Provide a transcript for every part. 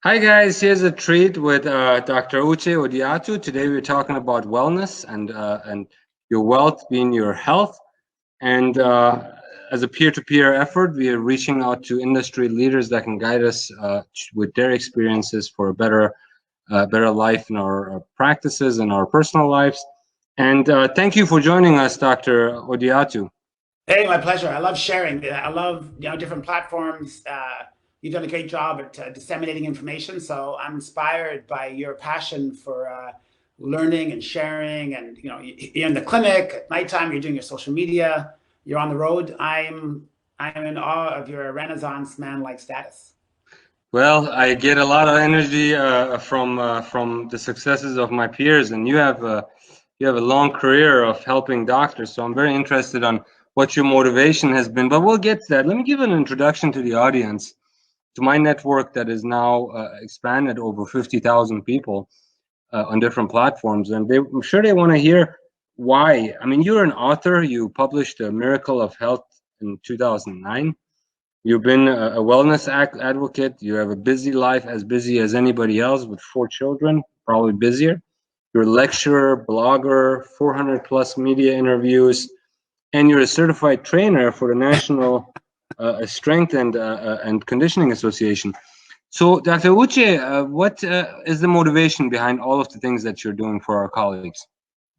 Hi guys, here's a treat with Dr. Uche Odiatu. Today we're talking about wellness and your wealth being your health. And as a peer-to-peer effort, we are reaching out to industry leaders that can guide us with their experiences for a better life in our practices and our personal lives. And thank you for joining us, Dr. Odiatu. Hey, my pleasure. I love sharing. I love different platforms. You've done a great job at disseminating information. So I'm inspired by your passion for learning and sharing. And you're in the clinic at nighttime. You're doing your social media. You're on the road. I'm in awe of your Renaissance man-like status. Well, I get a lot of energy from the successes of my peers, and you have a long career of helping doctors. So I'm very interested on what your motivation has been. But we'll get to that. Let me give an introduction to the audience, to my network that is now expanded over 50,000 people on different platforms, and I'm sure they want to hear why. I mean, you're an author. You published A Miracle of Health in 2009. You've been a wellness advocate. You have a busy life, as busy as anybody else, with 4 children, probably busier. You're a lecturer, blogger, 400 plus media interviews, and you're a certified trainer for the National Strength and Conditioning Association. So, Dr. Uche, what is the motivation behind all of the things that you're doing for our colleagues?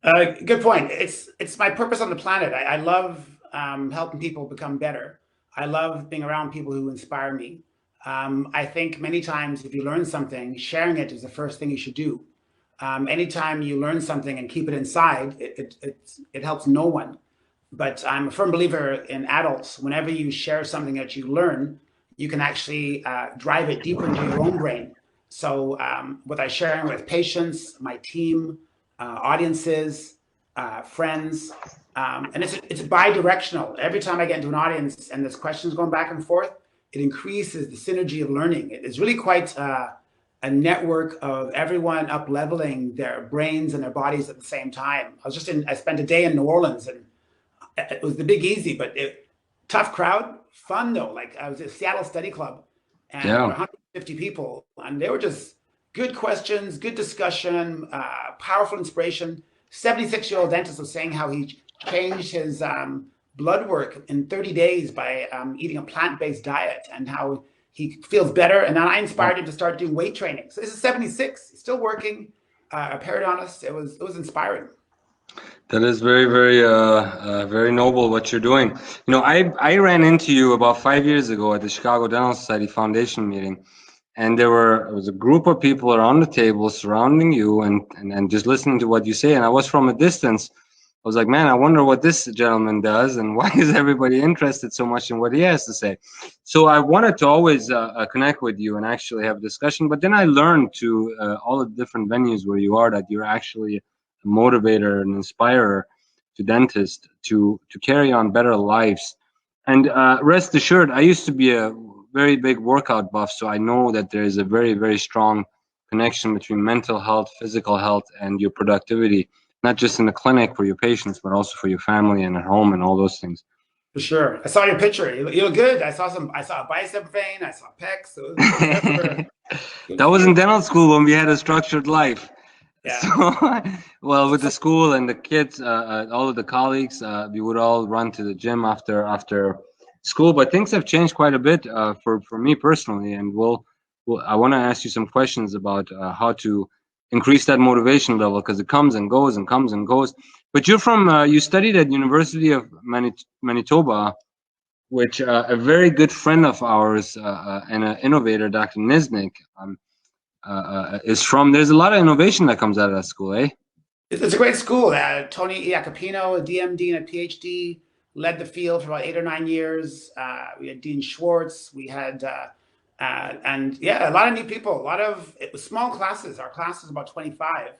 Good point. It's my purpose on the planet. I love helping people become better. I love being around people who inspire me. I think many times if you learn something, sharing it is the first thing you should do. Anytime you learn something and keep it inside, it helps no one. But I'm a firm believer in adults. Whenever you share something that you learn, you can actually drive it deeper into your own brain. So what I share with patients, my team, audiences, friends, and it's bi-directional. Every time I get into an audience and there's questions going back and forth, it increases the synergy of learning. It's really quite a network of everyone up-leveling their brains and their bodies at the same time. I spent a day in New Orleans, and it was the Big Easy, but tough crowd, fun though. Like I was at Seattle Study Club, and there were 150 people, and they were just good questions, good discussion, powerful inspiration. 76-year-old dentist was saying how he changed his blood work in 30 days by eating a plant-based diet, and how he feels better. And then I inspired him to start doing weight training. So this is 76, he's still working, a periodontist. It was inspiring. That is very, very noble what you're doing. You know, I ran into you about 5 years ago at the Chicago Dental Society Foundation meeting, and there was a group of people around the table surrounding you and just listening to what you say. And I was from a distance. I was like, man, I wonder what this gentleman does, and why is everybody interested so much in what he has to say? So I wanted to always connect with you and actually have a discussion. But then I learned to all the different venues where you are that you're actually motivator and inspirer to dentists to carry on better lives. And rest assured, I used to be a very big workout buff, so I know that there is a very, very strong connection between mental health, physical health, and your productivity, not just in the clinic for your patients, but also for your family and at home and all those things. For sure. I saw your picture. You look good. I saw a bicep vein. I saw pecs. That was in dental school when we had a structured life. Yeah. So, well, with the school and the kids, all of the colleagues, we would all run to the gym after school. But things have changed quite a bit for me personally, and I want to ask you some questions about how to increase that motivation level, because it comes and goes and comes and goes. But you studied at University of Manitoba, which a very good friend of ours and an innovator, Dr. Nisnik, is from. There's a lot of innovation that comes out of that school, eh? It's a great school. Tony Iacopino, a DMD and a PhD, led the field for about 8 or 9 years. We had Dean Schwartz. We had, and yeah, a lot of new people. It was small classes. Our class was about 25,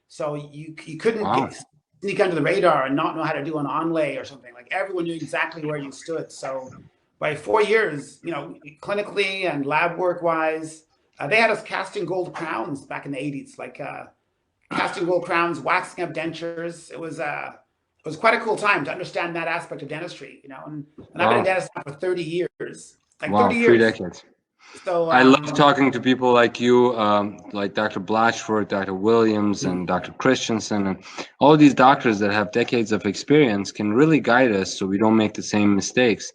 so you couldn't sneak under the radar and not know how to do an onlay or something. Like everyone knew exactly where you stood. So by 4 years, clinically and lab work wise. They had us casting gold crowns back in the 80s, like casting gold crowns, waxing up dentures. It was quite a cool time to understand that aspect of dentistry, And I've been a dentist for 30 years, like 30 years. 3 decades. So I love talking to people like you, like Dr. Blatchford, Dr. Williams, and Dr. Christensen, and all these doctors that have decades of experience can really guide us so we don't make the same mistakes.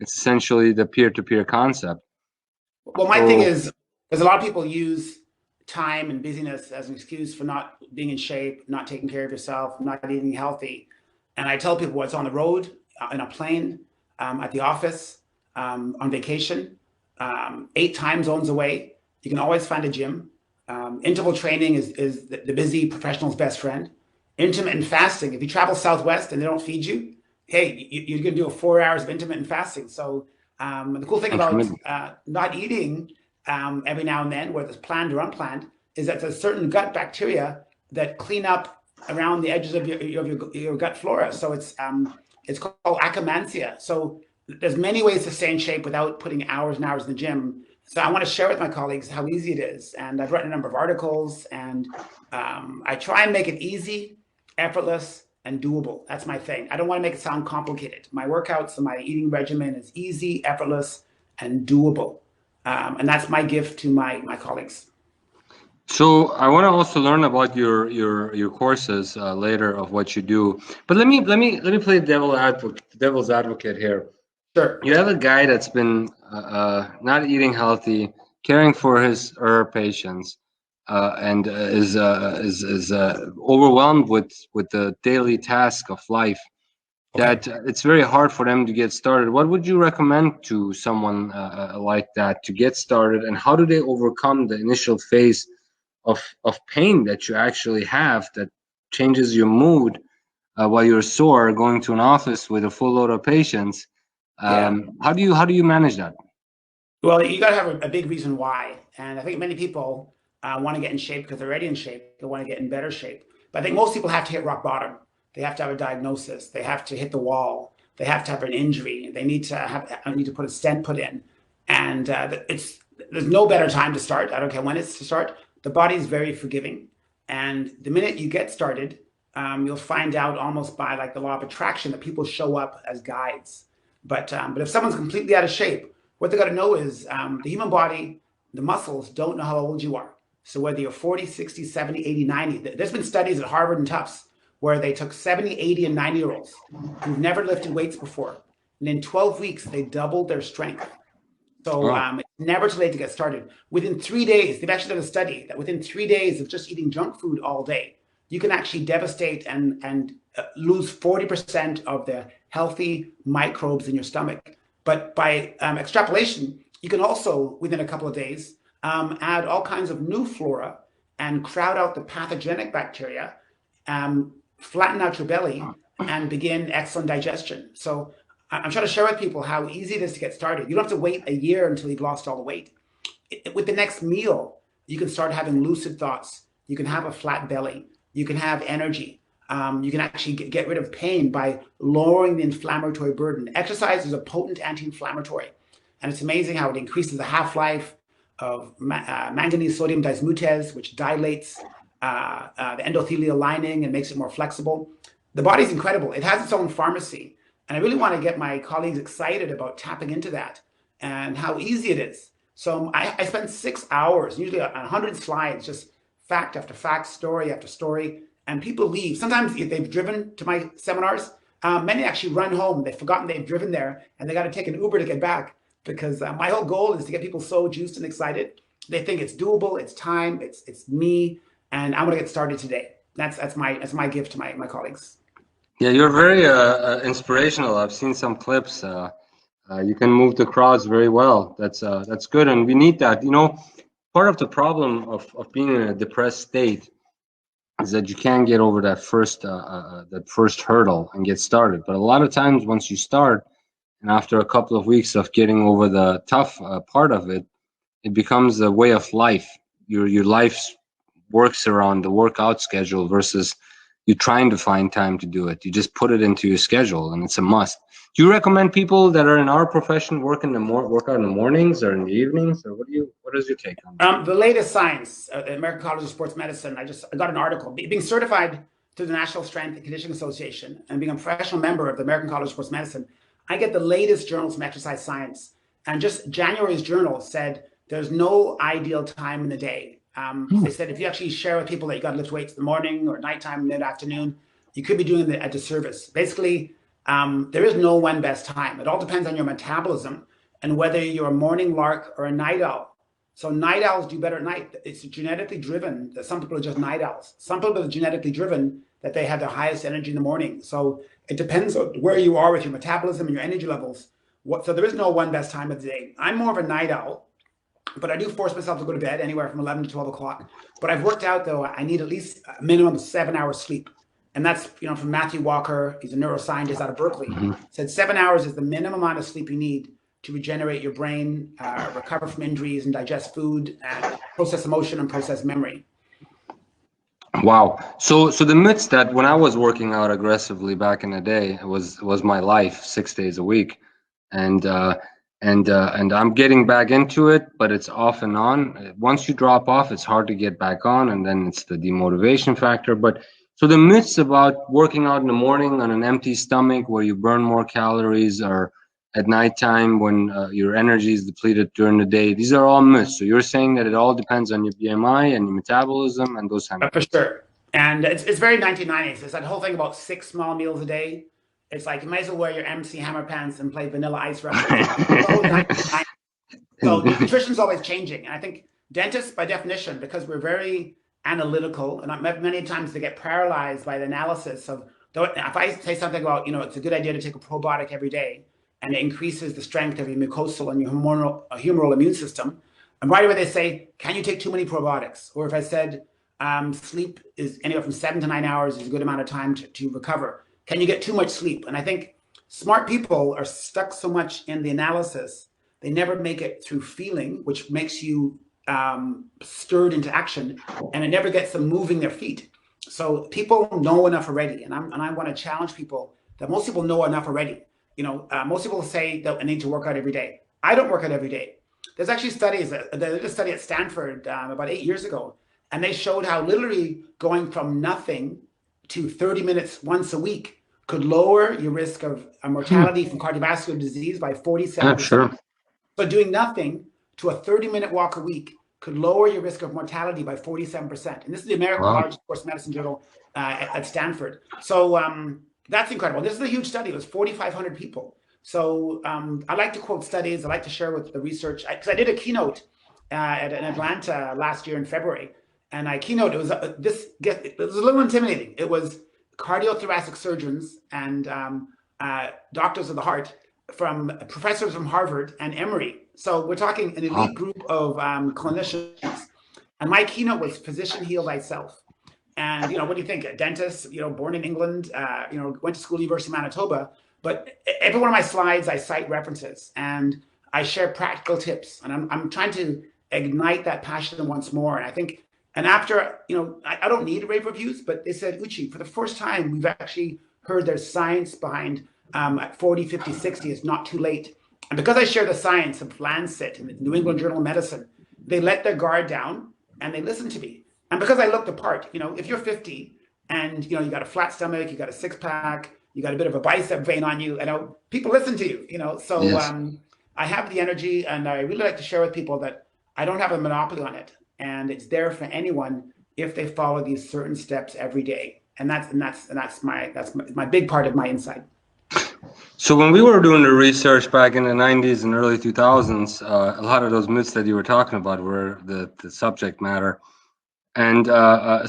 It's essentially the peer-to-peer concept. well, my thing is, there's a lot of people use time and busyness as an excuse for not being in shape, not taking care of yourself, not eating healthy. And I tell people, it's on the road, in a plane, at the office, on vacation, 8 time zones away. You can always find a gym. Interval training is the busy professional's best friend. Intermittent fasting, if you travel Southwest and they don't feed you, hey, you're going to do 4 hours of intermittent fasting. So the cool thing about not eating every now and then, whether it's planned or unplanned, is that there's certain gut bacteria that clean up around the edges of your gut flora. So it's called akkermansia. So there's many ways to stay in shape without putting hours and hours in the gym. So I want to share with my colleagues how easy it is. And I've written a number of articles, and I try and make it easy, effortless, and doable. That's my thing. I don't want to make it sound complicated. My workouts and my eating regimen is easy, effortless, and doable. And that's my gift to my colleagues. So I want to also learn about your courses later of what you do. But let me play devil's advocate here. Sure. You have a guy that's been not eating healthy, caring for his patients, and is overwhelmed with the daily task of life. That it's very hard for them to get started. What would you recommend to someone like that to get started, and how do they overcome the initial phase of pain that you actually have that changes your mood while you're sore, going to an office with a full load of patients? How do you manage that? Well, you got to have a big reason why, and I think many people want to get in shape because they're already in shape. They want to get in better shape, but I think most people have to hit rock bottom. They have to have a diagnosis. They have to hit the wall. They have to have an injury. They need to put a stent put in, and there's no better time to start. I don't care when it's to start. The body is very forgiving, and the minute you get started, you'll find out almost by like the law of attraction that people show up as guides. But if someone's completely out of shape, what they got to know is the human body, the muscles don't know how old you are. So whether you're 40, 60, 70, 80, 90, there's been studies at Harvard and Tufts where they took 70, 80, and 90-year-olds who've never lifted weights before. And in 12 weeks, they doubled their strength. So it's never too late to get started. Within 3 days, they've actually done a study that within 3 days of just eating junk food all day, you can actually devastate and lose 40% of the healthy microbes in your stomach. But by extrapolation, you can also, within a couple of days, add all kinds of new flora and crowd out the pathogenic bacteria, flatten out your belly, and begin excellent digestion. So I'm trying to share with people how easy it is to get started. You don't have to wait a year until you've lost all the weight. With the next meal, you can start having lucid thoughts. You can have a flat belly. You can have energy. You can actually get rid of pain by lowering the inflammatory burden. Exercise is a potent anti-inflammatory, and it's amazing how it increases the half-life of manganese sodium dismutase, which dilates the endothelial lining and makes it more flexible. The body's incredible. It has its own pharmacy, and I really want to get my colleagues excited about tapping into that and how easy it is. So I spend 6 hours, usually on 100 slides, just fact after fact, story after story. And people leave. Sometimes if they've driven to my seminars, many actually run home. They've forgotten they've driven there, and they got to take an Uber to get back, because my whole goal is to get people so juiced and excited. They think it's doable, it's time, it's me, and I want to get started today. That's my gift to my colleagues. Yeah, you're very inspirational. I've seen some clips. You can move the crowds very well. That's good, and we need that. You know, part of the problem of being in a depressed state is that you can't get over that first hurdle and get started. But a lot of times, once you start, and after a couple of weeks of getting over the tough part of it, it becomes a way of life. Your life works around the workout schedule versus you trying to find time to do it. You just put it into your schedule, and it's a must. Do you recommend people that are in our profession work out in the mornings or in the evenings, or what is your take on that? The latest science, the American College of Sports Medicine, I got an article. Being certified to the National Strength and Conditioning Association and being a professional member of the American College of Sports Medicine, I get the latest journals from exercise science. And just January's journal said there's no ideal time in the day. They said if you actually share with people that you got to lift weights in the morning or nighttime, mid-afternoon, you could be doing a disservice. Basically, there is no one best time. It all depends on your metabolism and whether you're a morning lark or a night owl. So night owls do better at night. It's genetically driven that some people are just night owls. Some people are genetically driven that they have the highest energy in the morning. So it depends on where you are with your metabolism and your energy levels. So there is no one best time of the day. I'm more of a night owl, but I do force myself to go to bed anywhere from 11 to 12 o'clock. But I've worked out, though, I need at least a minimum of 7 hours sleep. And that's, from Matthew Walker. He's a neuroscientist out of Berkeley. Said 7 hours is the minimum amount of sleep you need to regenerate your brain, recover from injuries and digest food, and process emotion and process memory. Wow. So the myths that when I was working out aggressively back in the day was my life 6 days a week. And I'm getting back into it, but it's off and on. Once you drop off, it's hard to get back on, and then it's the demotivation factor. But so the myths about working out in the morning on an empty stomach where you burn more calories, or at nighttime when your energy is depleted during the day, these are all myths. So you're saying that it all depends on your BMI and your metabolism and those kind of things. For sure. And it's very 1990s. It's that whole thing about 6 small meals a day. It's like you might as well wear your MC Hammer pants and play Vanilla Ice records. So nutrition's always changing. And I think dentists, by definition, because we're very analytical, and many times they get paralyzed by the analysis of, if I say something about, it's a good idea to take a probiotic every day, and it increases the strength of your mucosal and your humoral immune system. And right away they say, can you take too many probiotics? Or if I said, sleep is anywhere from 7 to 9 hours is a good amount of time to recover. Can you get too much sleep? And I think smart people are stuck so much in the analysis, they never make it through feeling, which makes you stirred into action, and it never gets them moving their feet. So people know enough already, and I want to challenge people that most people know enough already. Most people say that I need to work out every day. I don't work out every day. There's actually studies. They did a study at Stanford about 8 years ago, and they showed how literally going from nothing to 30 minutes once a week could lower your risk of mortality from cardiovascular disease by 47%. Sure. So doing nothing to a 30-minute walk a week could lower your risk of mortality by 47%. And this is the American College of Sports Medicine Journal at Stanford. So that's incredible. This is a huge study. It was 4,500 people. So I like to quote studies. I like to share with the research. Because I did a keynote in Atlanta last year in February. And I keynote, it was it was a little intimidating. It was cardiothoracic surgeons and doctors of the heart from professors from Harvard and Emory. So we're talking an elite group of clinicians. And my keynote was physician heal thyself. And, what do you think? A dentist, born in England, went to school, University of Manitoba. But every one of my slides, I cite references and I share practical tips. And I'm trying to ignite that passion once more. And I think, and after, I don't need rave reviews, but they said, Uche, for the first time, we've actually heard there's science behind at 40, 50, 60, it's not too late. And because I share the science of Lancet and the New England Journal of Medicine, they let their guard down and they listen to me. And because I looked the part, if you're 50 and, you got a flat stomach, you got a six pack, you got a bit of a bicep vein on you, people listen to you, So yes. I have the energy, and I really like to share with people that I don't have a monopoly on it. And it's there for anyone if they follow these certain steps every day. And that's my big part of my insight. So when we were doing the research back in the 90s and early 2000s, a lot of those myths that you were talking about were the subject matter. And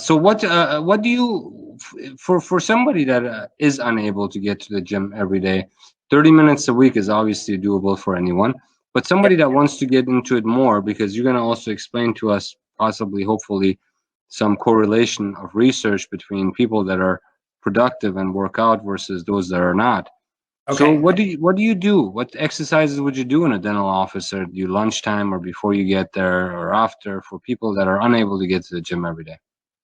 so what do you, for somebody that is unable to get to the gym every day, 30 minutes a week is obviously doable for anyone, but somebody that wants to get into it more, because you're going to also explain to us, possibly, hopefully, some correlation of research between people that are productive and work out versus those that are not. Okay. So what do you do? What exercises would you do in a dental office, or do you lunchtime or before you get there or after, for people that are unable to get to the gym every day?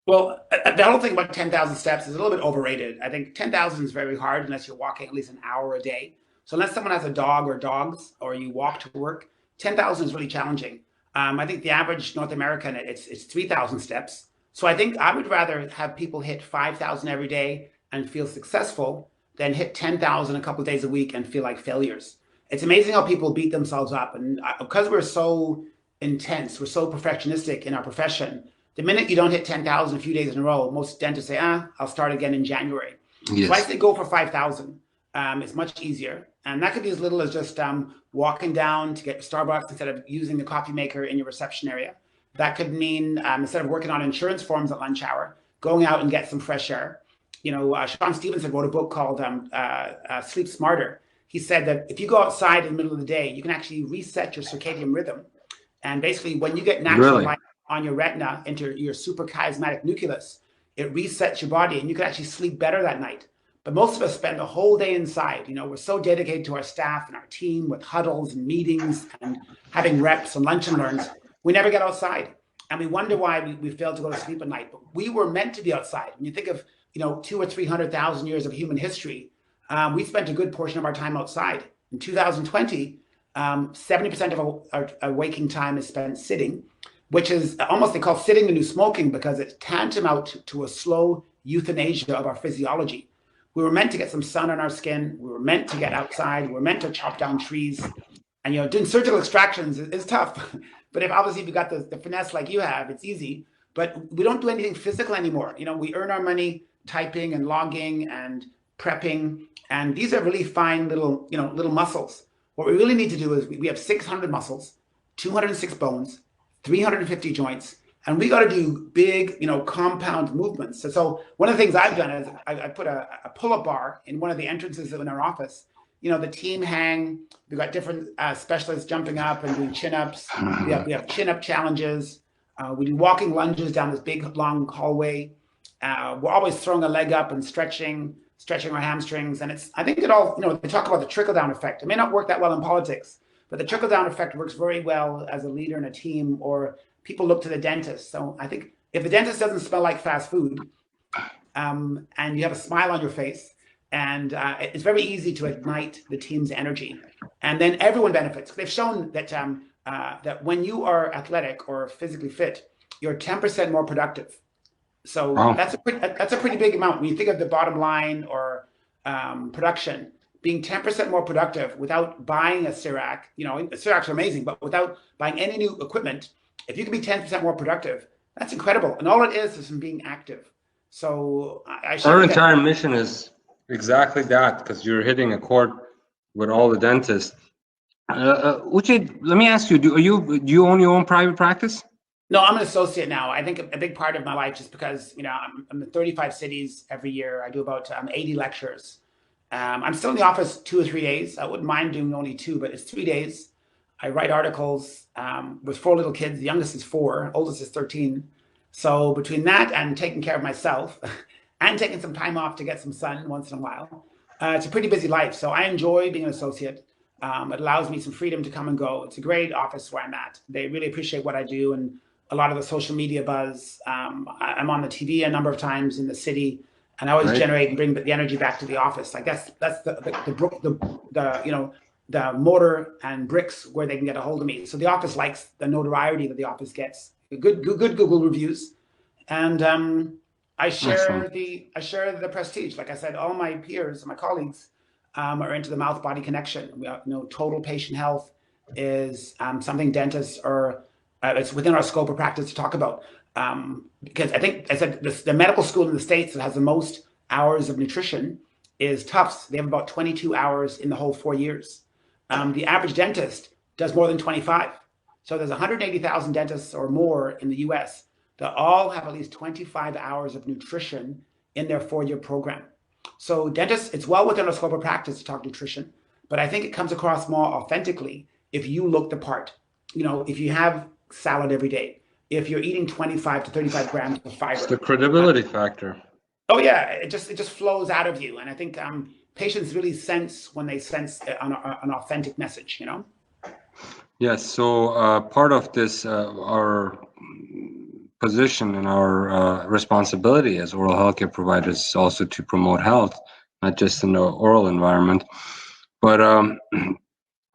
Well, the whole thing about 10,000 steps is a little bit overrated. I think 10,000 is very hard unless you're walking at least an hour a day. So unless someone has a dog or dogs, or you walk to work, 10,000 is really challenging. I think the average North American, it's 3,000 steps. So I think I would rather have people hit 5,000 every day and feel successful than hit 10,000 a couple of days a week and feel like failures. It's amazing how people beat themselves up. And because we're so intense. We're so perfectionistic in our profession. The minute you don't hit 10,000 a few days in a row, most dentists say, I'll start again in January. Yes. So I say go for 5,000. It's much easier. And that could be as little as just walking down to get Starbucks instead of using the coffee maker in your reception area. That could mean instead of working on insurance forms at lunch hour, going out and get some fresh air. You know, Sean Stevenson wrote a book called Sleep Smarter. He said that if you go outside in the middle of the day, you can actually reset your circadian rhythm. And basically, when you get natural light on your retina into your suprachiasmatic nucleus, it resets your body and you can actually sleep better that night. But most of us spend the whole day inside. You know, we're so dedicated to our staff and our team with huddles and meetings and having reps and lunch and learns. We never get outside. And we wonder why we fail to go to sleep at night. But we were meant to be outside. When you think of, you know, 200,000 or 300,000 years of human history, we spent a good portion of our time outside. In 2020, 70% of our waking time is spent sitting, which is almost, they call sitting the new smoking because it's tantamount to a slow euthanasia of our physiology. We were meant to get some sun on our skin. We were meant to get outside. We were meant to chop down trees. And, you know, doing surgical extractions is tough. But if obviously you got the finesse like you have, it's easy. But we don't do anything physical anymore. You know, we earn our money typing and logging and prepping. And these are really fine little, you know, little muscles. What we really need to do is we have 600 muscles, 206 bones, 350 joints. And we got to do big, you know, compound movements. So one of the things I've done is I put a pull-up bar in one of the entrances in our office. You know, the team hang. We've got different specialists jumping up and doing chin-ups. We have chin-up challenges. We do walking lunges down this big, long hallway. We're always throwing a leg up and stretching our hamstrings. And I think it all, you know, they talk about the trickle-down effect. It may not work that well in politics, but the trickle-down effect works very well as a leader in a team, or people look to the dentist. So I think if the dentist doesn't smell like fast food, and you have a smile on your face, and it's very easy to ignite the team's energy, and then everyone benefits. They've shown that that when you are athletic or physically fit, you're 10% more productive. So that's a pretty big amount when you think of the bottom line or production. Being 10% more productive without buying a CIRAC, you know, CIRACs are amazing, but without buying any new equipment, if you can be 10% more productive, that's incredible. And all it is from being active. So our entire mission is exactly that, because you're hitting a chord with all the dentists. Uche, let me ask you, do you own your own private practice? No, I'm an associate now. I think a big part of my life, just because, you know, I'm in 35 cities every year. I do about 80 lectures. I'm still in the office 2 or 3 days. I wouldn't mind doing only 2, but it's 3 days. I write articles with 4 little kids. The youngest is 4, oldest is 13. So between that and taking care of myself and taking some time off to get some sun once in a while, it's a pretty busy life. So I enjoy being an associate. It allows me some freedom to come and go. It's a great office where I'm at. They really appreciate what I do and a lot of the social media buzz. I'm on the TV a number of times in the city. And I always generate and bring the energy back to the office. Like that's the you know, the mortar and bricks where they can get a hold of me. So the office likes the notoriety that the office gets. Good Google reviews, and I share the prestige. Like I said, all my peers, my colleagues, are into the mouth-body connection. We have, you know, total patient health is something dentists are. It's within our scope of practice to talk about. Because I think I said the medical school in the States that has the most hours of nutrition is Tufts. They have about 22 hours in the whole 4 years. The average dentist does more than 25. So there's 180,000 dentists or more in the US that all have at least 25 hours of nutrition in their 4-year program. So dentists, it's well within our scope of practice to talk nutrition, but I think it comes across more authentically if you look the part. You know, if you have salad every day, if you're eating 25 to 35 grams of fiber. It's the credibility factor. Oh yeah, it just flows out of you. And I think patients really sense when they sense an authentic message, you know? Yes, so part of this, our position and our responsibility as oral healthcare providers is also to promote health, not just in the oral environment. But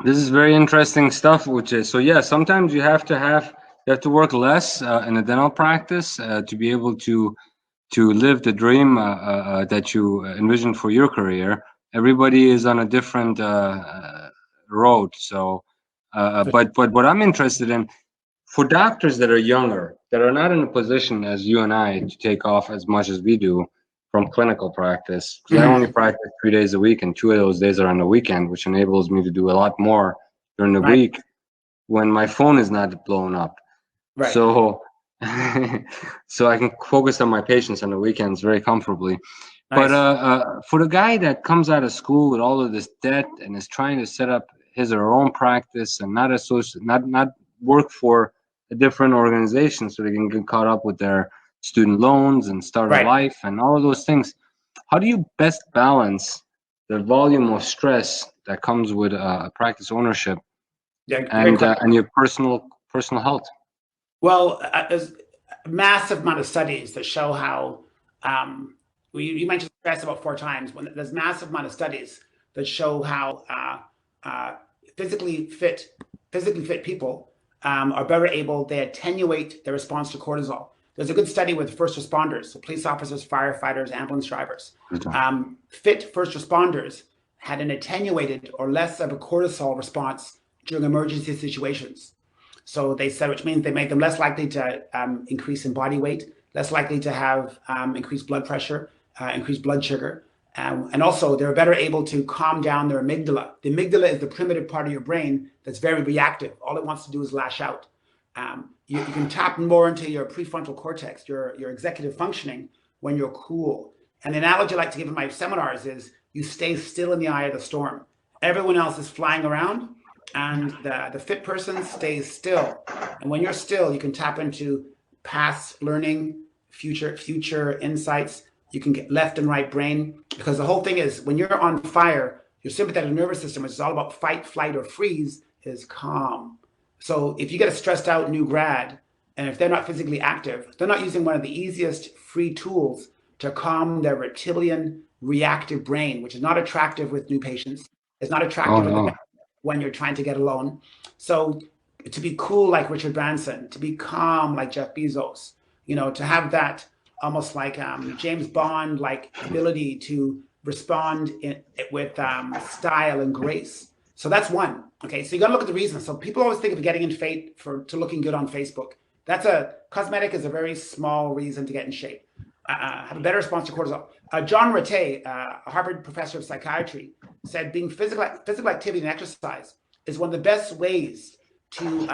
this is very interesting stuff, Uche. So yeah, sometimes you have to work less in a dental practice to be able to live the dream that you envisioned for your career. Everybody is on a different road. So, but what I'm interested in, for doctors that are younger, that are not in a position as you and I to take off as much as we do from clinical practice, because I only practice 3 days a week, and 2 of those days are on the weekend, which enables me to do a lot more during the week when my phone is not blowing up. Right. So, so I can focus on my patients on the weekends very comfortably. Nice. But for the guy that comes out of school with all of this debt and is trying to set up his or her own practice and not work for a different organization so they can get caught up with their student loans and start a life and all of those things, how do you best balance the volume of stress that comes with practice ownership and your personal health? Well, there's a massive amount of studies that show how you mentioned stress about 4 times. When there's massive amount of studies that show how physically fit people are better able. They attenuate their response to cortisol. There's a good study with first responders, so police officers, firefighters, ambulance drivers. Fit first responders had an attenuated or less of a cortisol response during emergency situations. So they said, which means they made them less likely to increase in body weight, less likely to have increased blood pressure, increased blood sugar. And also they're better able to calm down their amygdala. The amygdala is the primitive part of your brain that's very reactive. All it wants to do is lash out. You can tap more into your prefrontal cortex, your executive functioning when you're cool. And the analogy I like to give in my seminars is you stay still in the eye of the storm. Everyone else is flying around and the fit person stays still. And when you're still, you can tap into past learning, future insights. You can get left and right brain, because the whole thing is when you're on fire, your sympathetic nervous system, which is all about fight, flight, or freeze, is calm. So if you get a stressed out new grad, and if they're not physically active, they're not using one of the easiest free tools to calm their reptilian reactive brain, which is not attractive with new patients. It's not attractive when you're trying to get a loan. So to be cool like Richard Branson, to be calm like Jeff Bezos, to have that almost like James Bond like ability to respond with style and grace. So that's one. Okay, so you got to look at the reasons. So people always think of getting in shape to looking good on Facebook. Cosmetic is a very small reason to get in shape. Have a better response to cortisol. John Ratey, a Harvard professor of psychiatry, said being physical activity and exercise is one of the best ways to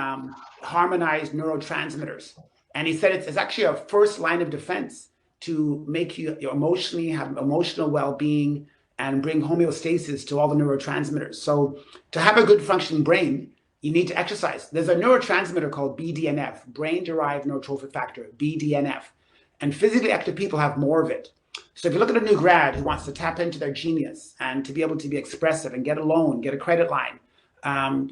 harmonize neurotransmitters. And he said it's actually a first line of defense to make you emotionally have emotional well-being and bring homeostasis to all the neurotransmitters. So to have a good functioning brain, you need to exercise. There's a neurotransmitter called BDNF, brain-derived neurotrophic factor, BDNF. And physically active people have more of it. So if you look at a new grad who wants to tap into their genius and to be able to be expressive and get a loan, get a credit line,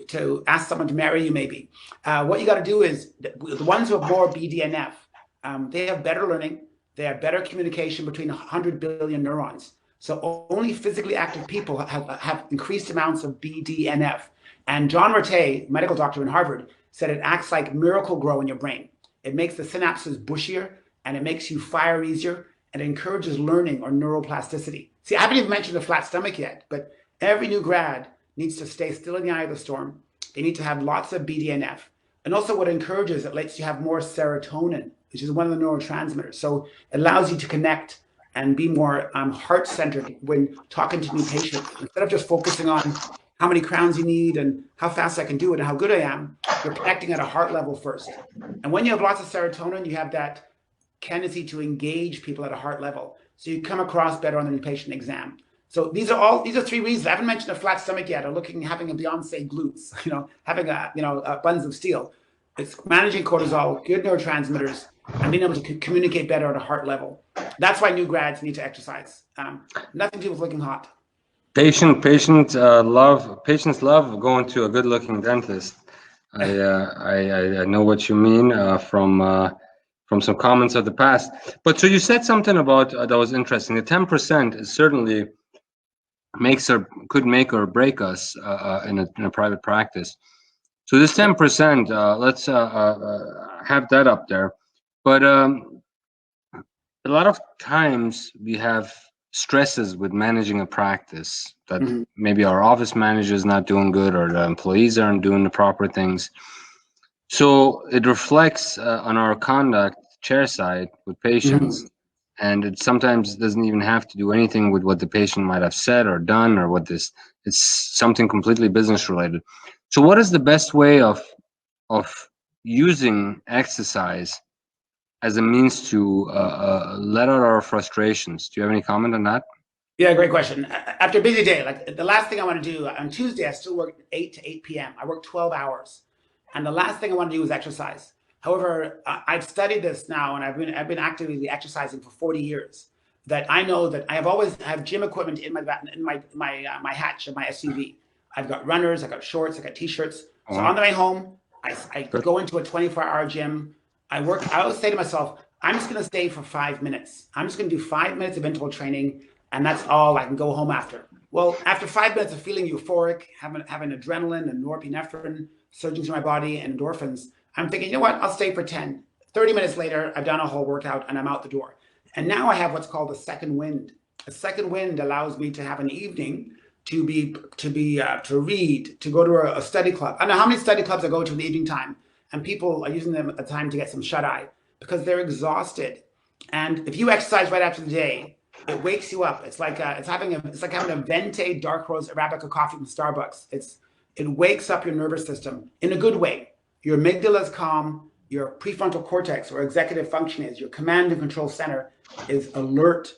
to ask someone to marry you maybe, what you got to do is the ones who have more BDNF, they have better learning, they have better communication between 100 billion neurons. So only physically active people have increased amounts of BDNF. And John Ratey, medical doctor in Harvard, said it acts like miracle grow in your brain. It makes the synapses bushier, and it makes you fire easier, and it encourages learning or neuroplasticity. See, I haven't even mentioned the flat stomach yet, but every new grad needs to stay still in the eye of the storm. They need to have lots of BDNF. And also what it encourages, it lets you have more serotonin, which is one of the neurotransmitters. So it allows you to connect and be more heart-centered when talking to new patients. Instead of just focusing on how many crowns you need and how fast I can do it and how good I am, you're connecting at a heart level first. And when you have lots of serotonin, you have that tendency to engage people at a heart level. So you come across better on the patient exam. So these are 3 reasons. I haven't mentioned a flat stomach yet, or having a Beyonce glutes, having buns of steel. It's managing cortisol, good neurotransmitters, and being able to communicate better at a heart level. That's why new grads need to exercise. Nothing to do with looking hot. Patients love going to a good-looking dentist. I know what you mean from some comments of the past. But so you said something about that was interesting. The 10% is certainly could make or break us in a private practice. So this 10%, let's have that up there. But a lot of times we have stresses with managing a practice that maybe our office manager is not doing good, or the employees aren't doing the proper things. So it reflects on our conduct chairside with patients, and it sometimes doesn't even have to do anything with what the patient might have said or done or what this. It's something completely business related. So what is the best way of using exercise as a means to let out our frustrations? Do you have any comment on that? Yeah, great question. After a busy day, like the last thing I want to do on Tuesday, I still work 8 to 8 p.m. I work 12 hours. And the last thing I want to do is exercise. However, I've studied this now, and I've been actively exercising for 40 years. That I know that I always have gym equipment in my hatch of my SUV. I've got runners, I've got shorts, I've got t-shirts. So on the way home, I go into a 24-hour gym. I always say to myself, I'm just going to stay for 5 minutes. I'm just going to do 5 minutes of interval training, and that's all. I can go home after. Well, after 5 minutes of feeling euphoric, having adrenaline and norepinephrine surging through my body and endorphins, I'm thinking, you know what, I'll stay for 10. 30 minutes later, I've done a whole workout and I'm out the door. And now I have what's called a second wind. A second wind allows me to have an evening to read, to go to a study club. I don't know how many study clubs I go to in the evening time, and people are using them at the time to get some shut-eye because they're exhausted. And if you exercise right after the day, it wakes you up. It's like having a venti dark roast Arabica coffee from Starbucks. It wakes up your nervous system in a good way. Your amygdala is calm. Your prefrontal cortex, or executive function, is your command and control center, is alert.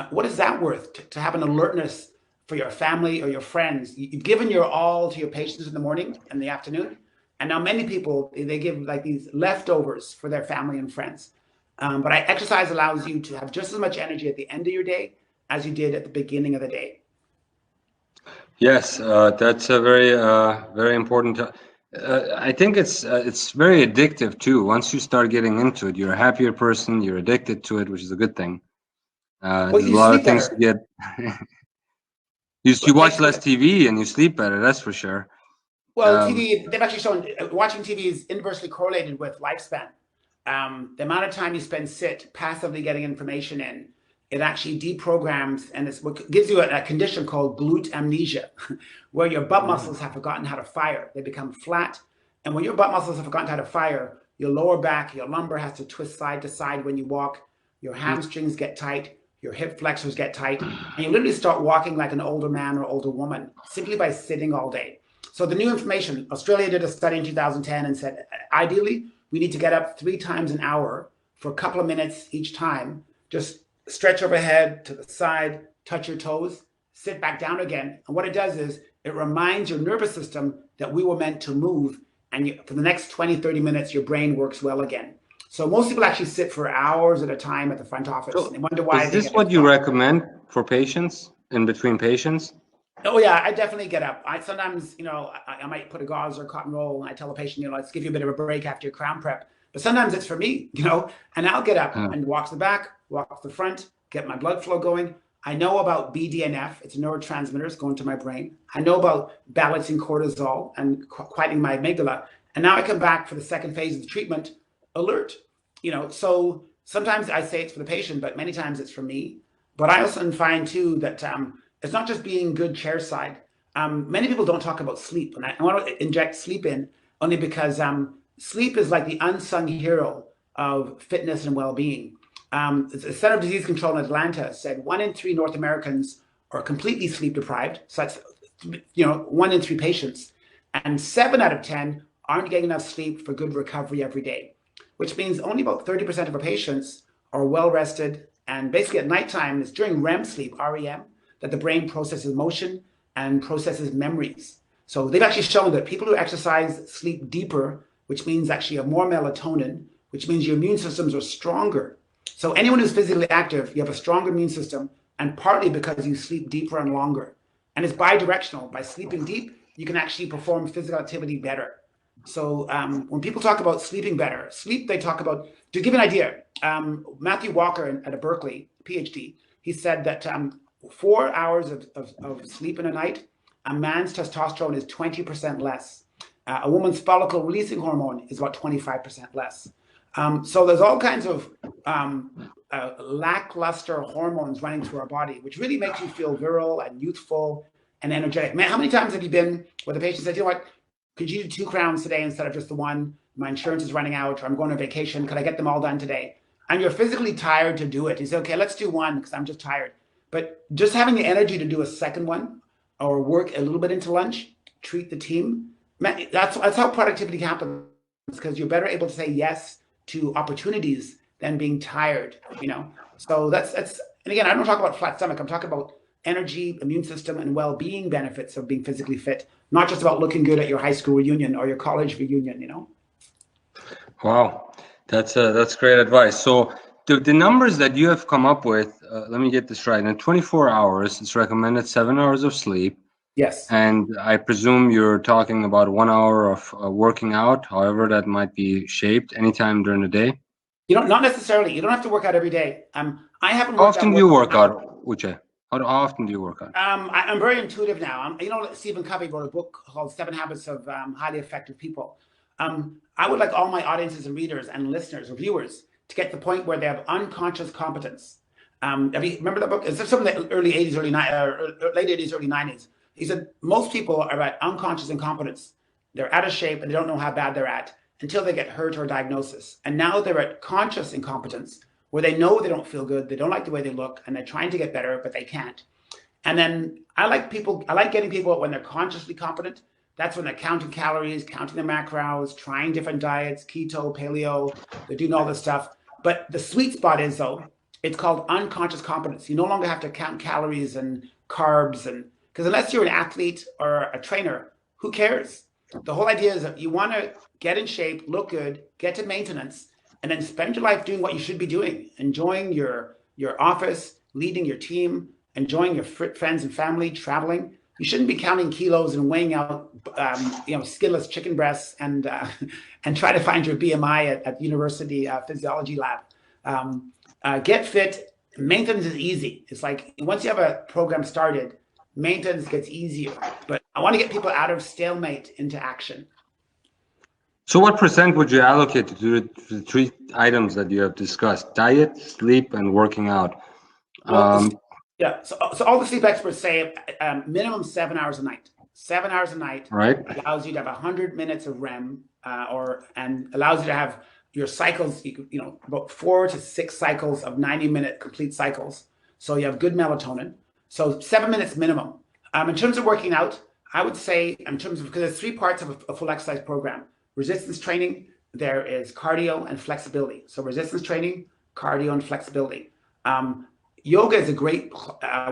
What is that worth to have an alertness for your family or your friends? You've given your all to your patients in the morning and the afternoon, and now many people, they give like these leftovers for their family and friends. But exercise allows you to have just as much energy at the end of your day as you did at the beginning of the day. Yes, that's a very important. I think it's very addictive too. Once you start getting into it, you're a happier person. You're addicted to it, which is a good thing. Well, there's a you lot of sleep things better. to get. You watch less TV and you sleep better. That's for sure. Well, TV, they've actually shown watching TV is inversely correlated with lifespan. The amount of time you spend passively getting information in, it actually deprograms, and it's what gives you a condition called glute amnesia, where your butt muscles have forgotten how to fire. They become flat. And when your butt muscles have forgotten how to fire, your lower back, your lumbar has to twist side to side when you walk. Your hamstrings get tight. Your hip flexors get tight. And you literally start walking like an older man or older woman simply by sitting all day. So the new information, Australia did a study in 2010 and said, ideally, we need to get up 3 times an hour for a couple of minutes each time. Just stretch overhead to the side, touch your toes, sit back down again. And what it does is it reminds your nervous system that we were meant to move. And for the next 20, 30 minutes, your brain works well again. So most people actually sit for hours at a time at the front office. So and wonder why. Is this what you recommend for patients, in between patients? Oh yeah, I definitely get up. I sometimes, I might put a gauze or a cotton roll, and I tell a patient, let's give you a bit of a break after your crown prep. But sometimes it's for me, and I'll get up and walk to the back, walk to the front, get my blood flow going. I know about BDNF, it's neurotransmitters going to my brain. I know about balancing cortisol and quieting my amygdala. And now I come back for the second phase of the treatment, alert. So sometimes I say it's for the patient, but many times it's for me. But I also find too that it's not just being good chairside. Many people don't talk about sleep, and I want to inject sleep in only because sleep is like the unsung hero of fitness and well-being. The Center of Disease Control in Atlanta said 1 in 3 North Americans are completely sleep deprived. So that's 1 in 3 patients, and 7 out of 10 aren't getting enough sleep for good recovery every day, which means only about 30% of our patients are well rested. And basically at nighttime, it's during REM sleep, REM, that the brain processes motion and processes memories. So they've actually shown that people who exercise sleep deeper, which means actually have more melatonin, which means your immune systems are stronger. So anyone who's physically active, you have a stronger immune system, and partly because you sleep deeper and longer. And it's bi-directional. By sleeping deep, you can actually perform physical activity better. So when people talk about sleeping better, they talk about, to give an idea, Matthew Walker at Berkeley, PhD, he said that 4 hours of sleep in a night, a man's testosterone is 20% less. A woman's follicle releasing hormone is about 25% less. So there's all kinds of lackluster hormones running through our body, which really makes you feel virile and youthful and energetic. Man, how many times have you been where the patient said, you know what, could you do 2 crowns today instead of just the 1? my insurance is running out, or I'm going on vacation. Could I get them all done today? And you're physically tired to do it. You say, okay, let's do one because I'm just tired. But just having the energy to do a second one or work a little bit into lunch, treat the team, that's how productivity happens, because you're better able to say yes to opportunities than being tired, you know? So that's, and again, I don't talk about flat stomach. I'm talking about energy, immune system, and well-being benefits of being physically fit, not just about looking good at your high school reunion or your college reunion, you know? Wow, that's great advice. So the numbers that you have come up with, let me get this right. In 24 hours, it's recommended 7 hours of sleep. Yes. And I presume you're talking about 1 hour of working out, however that might be shaped, anytime during the day. You don't, not necessarily. You don't have to work out every day. I haven't How worked often out. do you work out, Uche? How often do you work out? I'm very intuitive now. You know, Stephen Covey wrote a book called 7 Habits of Highly Effective People. I would like all my audiences and readers and listeners or viewers to get to the point where they have unconscious competence. Remember that book? It's from the early 80s, late 80s, early 90s. He said most people are at unconscious incompetence. They're out of shape and they don't know how bad they're at until they get hurt or diagnosis. And now they're at conscious incompetence, where they know they don't feel good, they don't like the way they look, and they're trying to get better, but they can't. And then I like getting people when they're consciously competent. That's when they're counting calories, counting their macros, trying different diets, keto, paleo, they're doing all this stuff. But the sweet spot is, though, it's called unconscious competence. You no longer have to count calories and carbs, and because unless you're an athlete or a trainer, who cares? The whole idea is that you want to get in shape, look good, get to maintenance, and then spend your life doing what you should be doing, enjoying your office, leading your team, enjoying your friends and family, traveling. You shouldn't be counting kilos and weighing out, skinless chicken breasts and try to find your BMI at university physiology lab. Get fit. Maintenance is easy. It's like once you have a program started, maintenance gets easier. But I want to get people out of stalemate into action. So what percent would you allocate to the 3 items that you have discussed? Diet, sleep, and working out. Yeah, so all the sleep experts say minimum 7 hours a night. 7 hours a night, right, allows you to have 100 minutes of REM, and allows you to have your cycles, about 4 to 6 cycles of 90-minute complete cycles. So you have good melatonin. So 7 minutes minimum. In terms of working out, I would say because there's 3 parts of a full exercise program. Resistance training, there is cardio and flexibility. So resistance training, cardio, and flexibility. Yoga is a great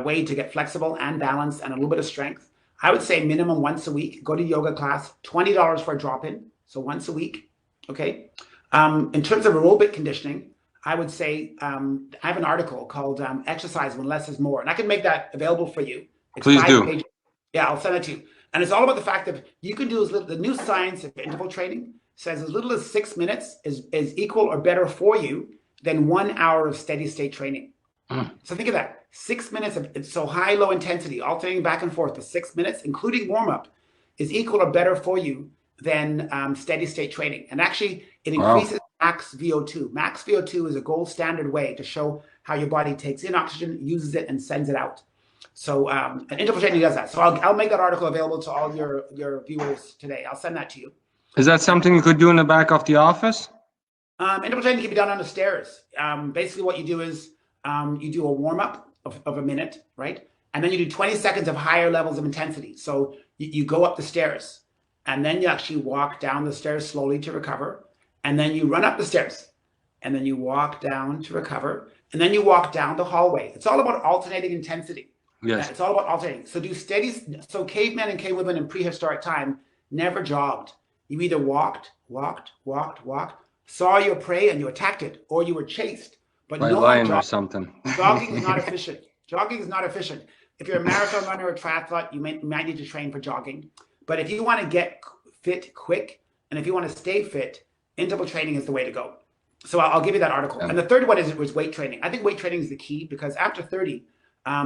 way to get flexible and balanced and a little bit of strength. I would say minimum once a week, go to yoga class, $20 for a drop-in, so once a week, okay? In terms of aerobic conditioning, I would say, I have an article called Exercise When Less is More, and I can make that available for you. It's Please 5 do. pages. Yeah, I'll send it to you. And it's all about the fact that you can do the new science of interval training says as little as 6 minutes is equal or better for you than 1 hour of steady state training. So think of that, 6 minutes of it's so high, low intensity, alternating back and forth for 6 minutes, including warm up, is equal or better for you than steady state training. And actually, it increases max VO2. Max VO2 is a gold standard way to show how your body takes in oxygen, uses it, and sends it out. So and interval training does that. So I'll make that article available to all your viewers today. I'll send that to you. Is that something you could do in the back of the office? Interval training can be done on the stairs. Basically, what you do is you do a warm up of a minute, right? And then you do 20 seconds of higher levels of intensity. So you go up the stairs, and then you actually walk down the stairs slowly to recover. And then you run up the stairs, and then you walk down to recover. And then you walk down the hallway. It's all about alternating intensity. Yes. It's all about alternating. So so cavemen and cavewomen in prehistoric time never jogged. You either walked, saw your prey and you attacked it, or you were chased. But by no lion or something. Jogging is not efficient. Jogging is not efficient. If you're a marathon runner or a triathlete, you might need to train for jogging. But if you want to get fit quick, and if you want to stay fit, interval training is the way to go. So I'll give you that article. Yeah. And the third one was weight training. I think weight training is the key, because after 30,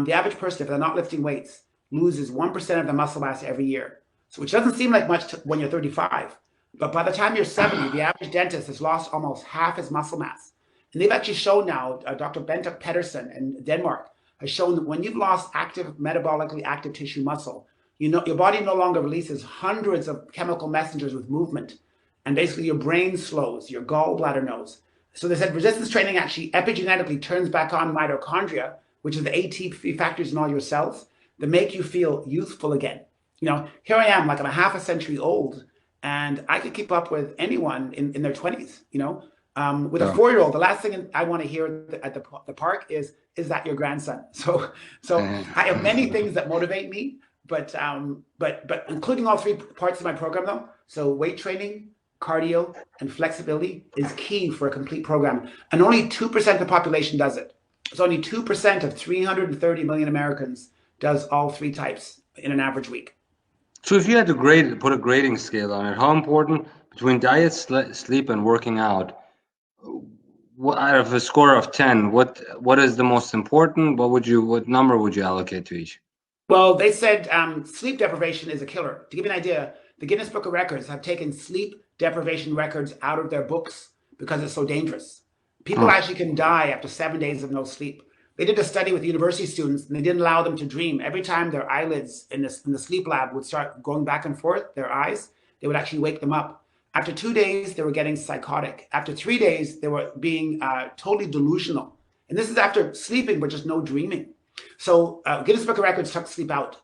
the average person, if they're not lifting weights, loses 1% of the muscle mass every year. So which doesn't seem like much when you're 35. But by the time you're 70, the average dentist has lost almost half his muscle mass. And they've actually shown now, Dr. Bente Pedersen in Denmark has shown that when you've lost metabolically active tissue muscle, your body no longer releases hundreds of chemical messengers with movement. and basically your brain slows, your gallbladder knows. So they said resistance training actually epigenetically turns back on mitochondria, which is the ATP factors in all your cells that make you feel youthful again. You know, here I am, like I'm a half a century old, and I could keep up with anyone in their 20s, you know. With a 4-year-old, the last thing I want to hear at the park is that your grandson? So I have many things that motivate me, but including all 3 parts of my program though. So weight training, cardio, and flexibility is key for a complete program. And only 2% of the population does it. So only 2% of 330 million Americans does all 3 types in an average week. So if you had to put a grading scale on it, how important between diet, sleep, and working out, out of a score of 10, what is the most important? What number would you allocate to each? Well, they said sleep deprivation is a killer. To give you an idea, the Guinness Book of Records have taken sleep deprivation records out of their books because it's so dangerous. People actually can die after 7 days of no sleep. They did a study with university students, and they didn't allow them to dream. Every time their eyelids in the sleep lab would start going back and forth, their eyes, they would actually wake them up. After 2 days, they were getting psychotic. After 3 days, they were being totally delusional. And this is after sleeping, but just no dreaming. So Guinness Book of Records took sleep out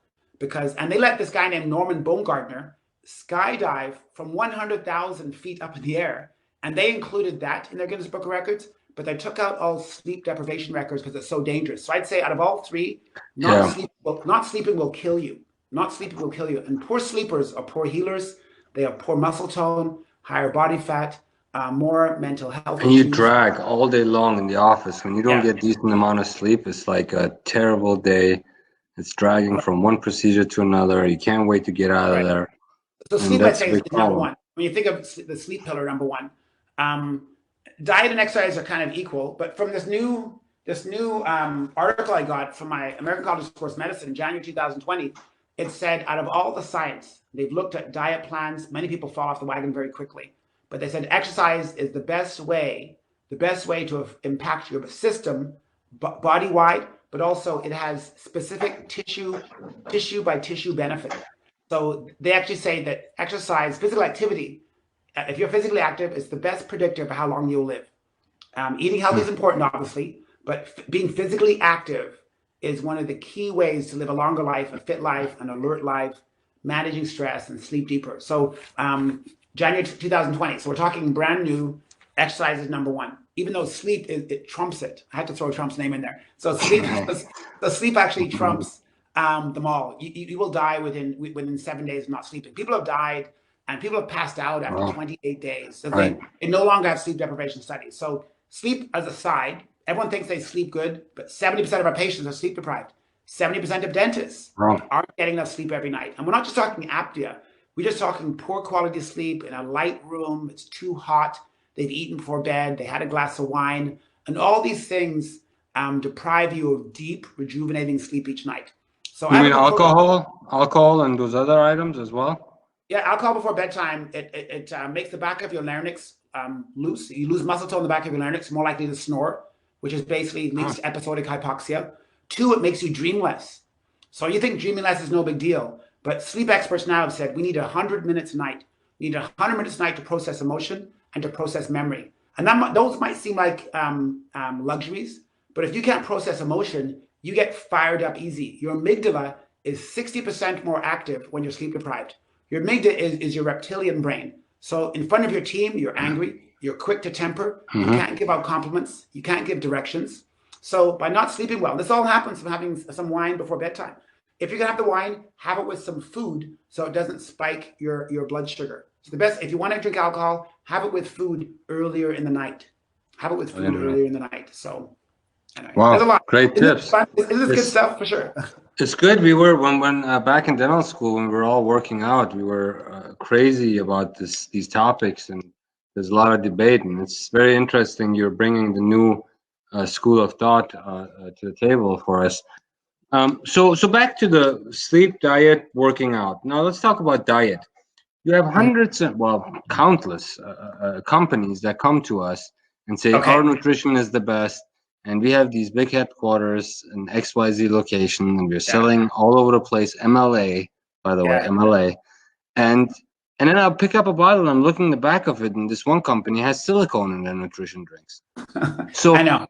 and they let this guy named Norman Baumgartner skydive from 100,000 feet up in the air. And they included that in their Guinness Book of Records, but they took out all sleep deprivation records because it's so dangerous. So I'd say out of all 3, not sleeping will kill you. Not sleeping will kill you. And poor sleepers are poor healers. They have poor muscle tone, higher body fat, more mental health issues. You drag all day long in the office. When you don't get decent amount of sleep, it's like a terrible day. It's dragging from one procedure to another. You can't wait to get out of there. So sleep, I'd say, is number 1. When you think of the sleep pillar, number 1. Diet and exercise are kind of equal, but from this new article I got from my American College of Sports Medicine in January 2020, it said out of all the science, they've looked at diet plans. Many people fall off the wagon very quickly, but they said exercise is the best way to impact your system body-wide, but also it has specific tissue by tissue benefit. So they actually say that exercise, physical activity, if you're physically active, it's the best predictor of how long you'll live. Eating healthy is important, obviously, but being physically active is one of the key ways to live a longer life, a fit life, an alert life, managing stress, and sleep deeper. So January 2020, so we're talking brand new. Exercise is number 1, even though sleep it trumps it. I had to throw Trump's name in there. So sleep actually trumps them all. You will die within 7 days of not sleeping. People have died and people have passed out after 28 days. So they no longer have sleep deprivation studies. So sleep as a side, everyone thinks they sleep good, but 70% of our patients are sleep deprived. 70% of dentists aren't getting enough sleep every night. And we're not just talking apnea. We're just talking poor quality sleep in a light room. It's too hot. They've eaten before bed. They had a glass of wine. And all these things deprive you of deep, rejuvenating sleep each night. So you mean alcohol and those other items as well? Yeah, alcohol before bedtime, it makes the back of your larynx loose. You lose muscle tone in the back of your larynx, more likely to snore, which is basically leads to episodic hypoxia. 2, it makes you dream less. So you think dreaming less is no big deal, but sleep experts now have said we need 100 minutes a night. We need 100 minutes a night to process emotion and to process memory. And those might seem like luxuries, but if you can't process emotion, you get fired up easy. Your amygdala is 60% more active when you're sleep deprived. Your amygdala is your reptilian brain. So in front of your team, you're angry, you're quick to temper, you can't give out compliments, you can't give directions. So by not sleeping well, this all happens from having some wine before bedtime. If you're gonna have the wine, have it with some food so it doesn't spike your blood sugar. So the best, if you want to drink alcohol, have it with food earlier in the night. Have it with food earlier in the night. So anyway, there's a lot. Great tips. Isn't this good stuff for sure? It's good. We were when back in dental school when we were all working out, we were crazy about these topics, and there's a lot of debate, and it's very interesting. You're bringing the new school of thought to the table for us. So back to the sleep, diet, working out. Now let's talk about diet. You have hundreds of, countless companies that come to us and say our nutrition is the best, and we have these big headquarters in XYZ location, and we're selling all over the place. MLA, by the way, MLA, and And then I'll pick up a bottle and I'm looking the back of it, and this one company has silicone in their nutrition drinks. So I know.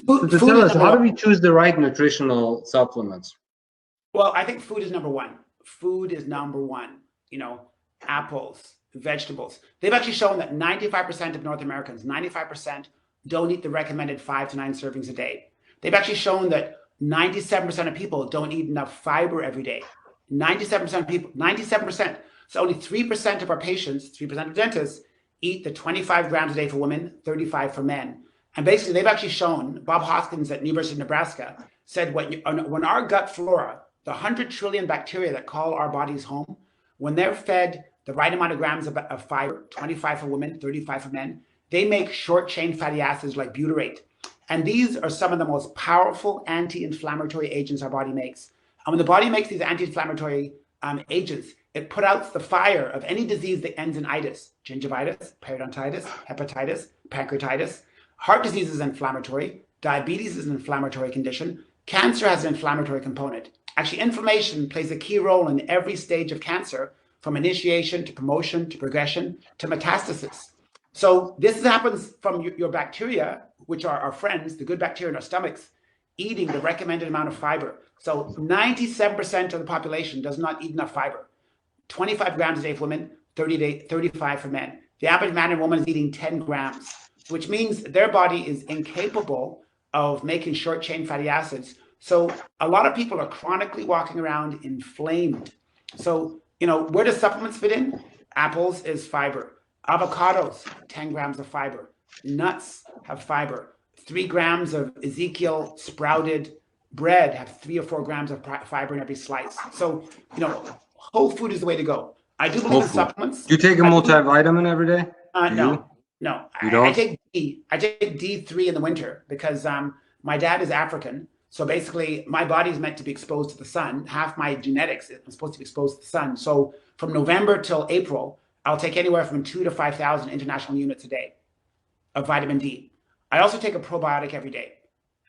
So tell us, how do we choose the right nutritional supplements? Well, I think food is number one. Food is number one. You know, apples, vegetables. They've actually shown that 95% of North Americans, 95% don't eat the recommended 5 to 9 servings a day. They've actually shown that 97% of people don't eat enough fiber every day. 97% of people, 97%. So only 3% of our patients, 3% of dentists, eat the 25 grams a day for women, 35 for men. And basically, they've actually shown, Bob Hoskins at University of Nebraska said, when our gut flora, the 100 trillion bacteria that call our bodies home, when they're fed the right amount of grams of fiber, 25 for women, 35 for men, they make short chain fatty acids like butyrate. And these are some of the most powerful anti-inflammatory agents our body makes. And when the body makes these anti-inflammatory agents, it puts out the fire of any disease that ends in itis: gingivitis, periodontitis, hepatitis, pancreatitis. Heart disease is inflammatory. Diabetes is an inflammatory condition. Cancer has an inflammatory component. Actually, inflammation plays a key role in every stage of cancer, from initiation to promotion to progression to metastasis. So this happens from your bacteria, which are our friends, the good bacteria in our stomachs, eating the recommended amount of fiber. So 97% of the population does not eat enough fiber. 25 grams a day for women, 35 for men. The average man and woman is eating 10 grams, which means their body is incapable of making short chain fatty acids. So a lot of people are chronically walking around inflamed. So, you know, where do supplements fit in? Apples is fiber. Avocados, 10 grams of fiber. Nuts have fiber. 3 grams of Ezekiel sprouted bread have 3 or 4 grams of fiber in every slice. So, you know, whole food is the way to go. I do believe in supplements. Do you take a multivitamin every day? No. You don't? I take D3 in the winter because my dad is African. So basically, my body is meant to be exposed to the sun. Half my genetics is supposed to be exposed to the sun. So from November till April, I'll take anywhere from 2,000 to 5,000 international units a day of vitamin D. I also take a probiotic every day.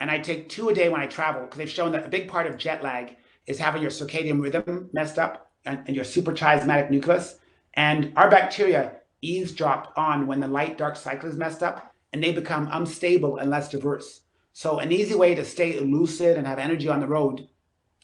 And I take 2 a day when I travel, because they've shown that a big part of jet lag is having your circadian rhythm messed up and your suprachiasmatic nucleus. And our bacteria eavesdrop on when the light-dark cycle is messed up, and they become unstable and less diverse. So an easy way to stay lucid and have energy on the road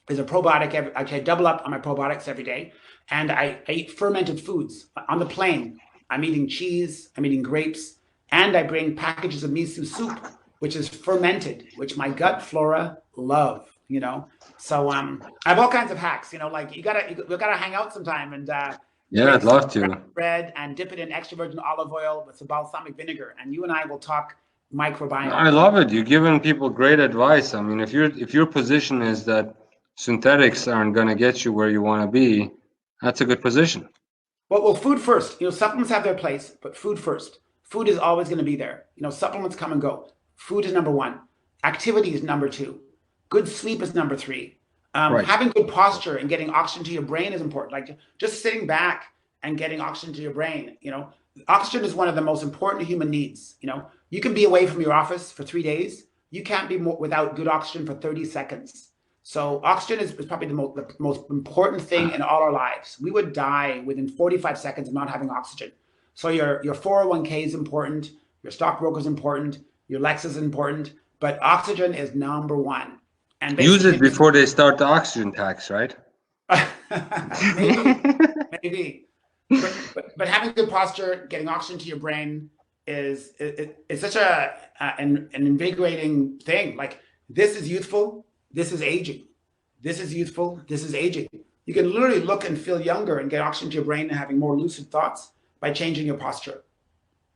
is a probiotic. I double up on my probiotics every day. And I eat fermented foods. On the plane, I'm eating cheese, I'm eating grapes, and I bring packages of miso soup, which is fermented, which my gut flora love, you know. So I have all kinds of hacks, you know, like we gotta hang out sometime and yeah, I'd love to. Bread and dip it in extra virgin olive oil with some balsamic vinegar, and you and I will talk microbiome. I love it. You're giving people great advice. I mean, if your position is that synthetics aren't going to get you where you want to be, that's a good position. Well, food first. You know, supplements have their place, but food first. Food is always going to be there. You know, supplements come and go. Food is number one. Activity is number two. Good sleep is number three. Right. Having good posture and getting oxygen to your brain is important. Like just sitting back and getting oxygen to your brain. You know, oxygen is one of the most important human needs. You know, you can be away from your office for 3 days. You can't be without good oxygen for 30 seconds. So oxygen is probably the most important thing in all our lives. We would die within 45 seconds of not having oxygen. So your 401k is important. Your stockbroker is important. Your Lexus is important. But oxygen is number one. And use it before they start the oxygen tax, right? maybe. But having good posture, getting oxygen to your brain is such an invigorating thing. Like, this is youthful, this is aging. This is youthful, this is aging. You can literally look and feel younger and get oxygen to your brain and having more lucid thoughts by changing your posture.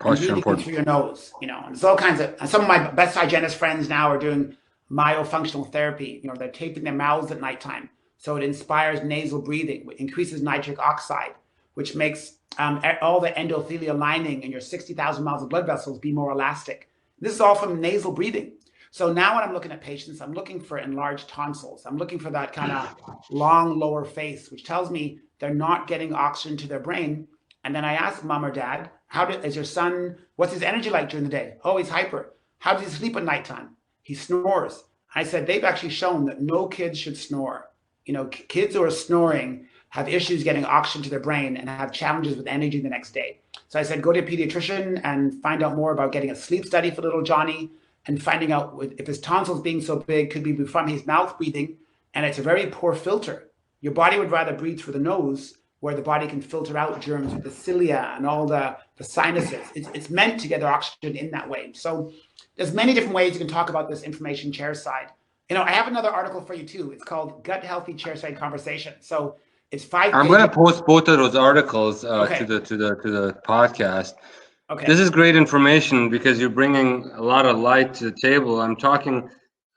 Posture important. Through your nose, you know. And there's all kinds of. And some of my best hygienist friends now are doing myofunctional therapy. You know, they're taping their mouths at nighttime, so it inspires nasal breathing, increases nitric oxide, which makes all the endothelial lining in your 60,000 miles of blood vessels be more elastic. This is all from nasal breathing. So now when I'm looking at patients, I'm looking for enlarged tonsils. I'm looking for that kind of long lower face, which tells me they're not getting oxygen to their brain. And then I ask mom or dad, is your son, what's his energy like during the day? Oh, he's hyper. How does he sleep at nighttime? He snores. I said, they've actually shown that no kids should snore. You know, kids who are snoring have issues getting oxygen to their brain and have challenges with energy the next day. So I said, go to a pediatrician and find out more about getting a sleep study for little Johnny and finding out if his tonsils being so big could be from his mouth breathing, and it's a very poor filter. Your body would rather breathe through the nose, where the body can filter out germs with the cilia and all the sinuses. It's meant to get their oxygen in that way. So there's many different ways you can talk about this information chairside. I have another article for you too. It's called Gut Healthy Chairside Conversation. So it's 5 pages. I'm going to post both of those articles to the podcast. Okay. This is great information because you're bringing a lot of light to the table. I'm talking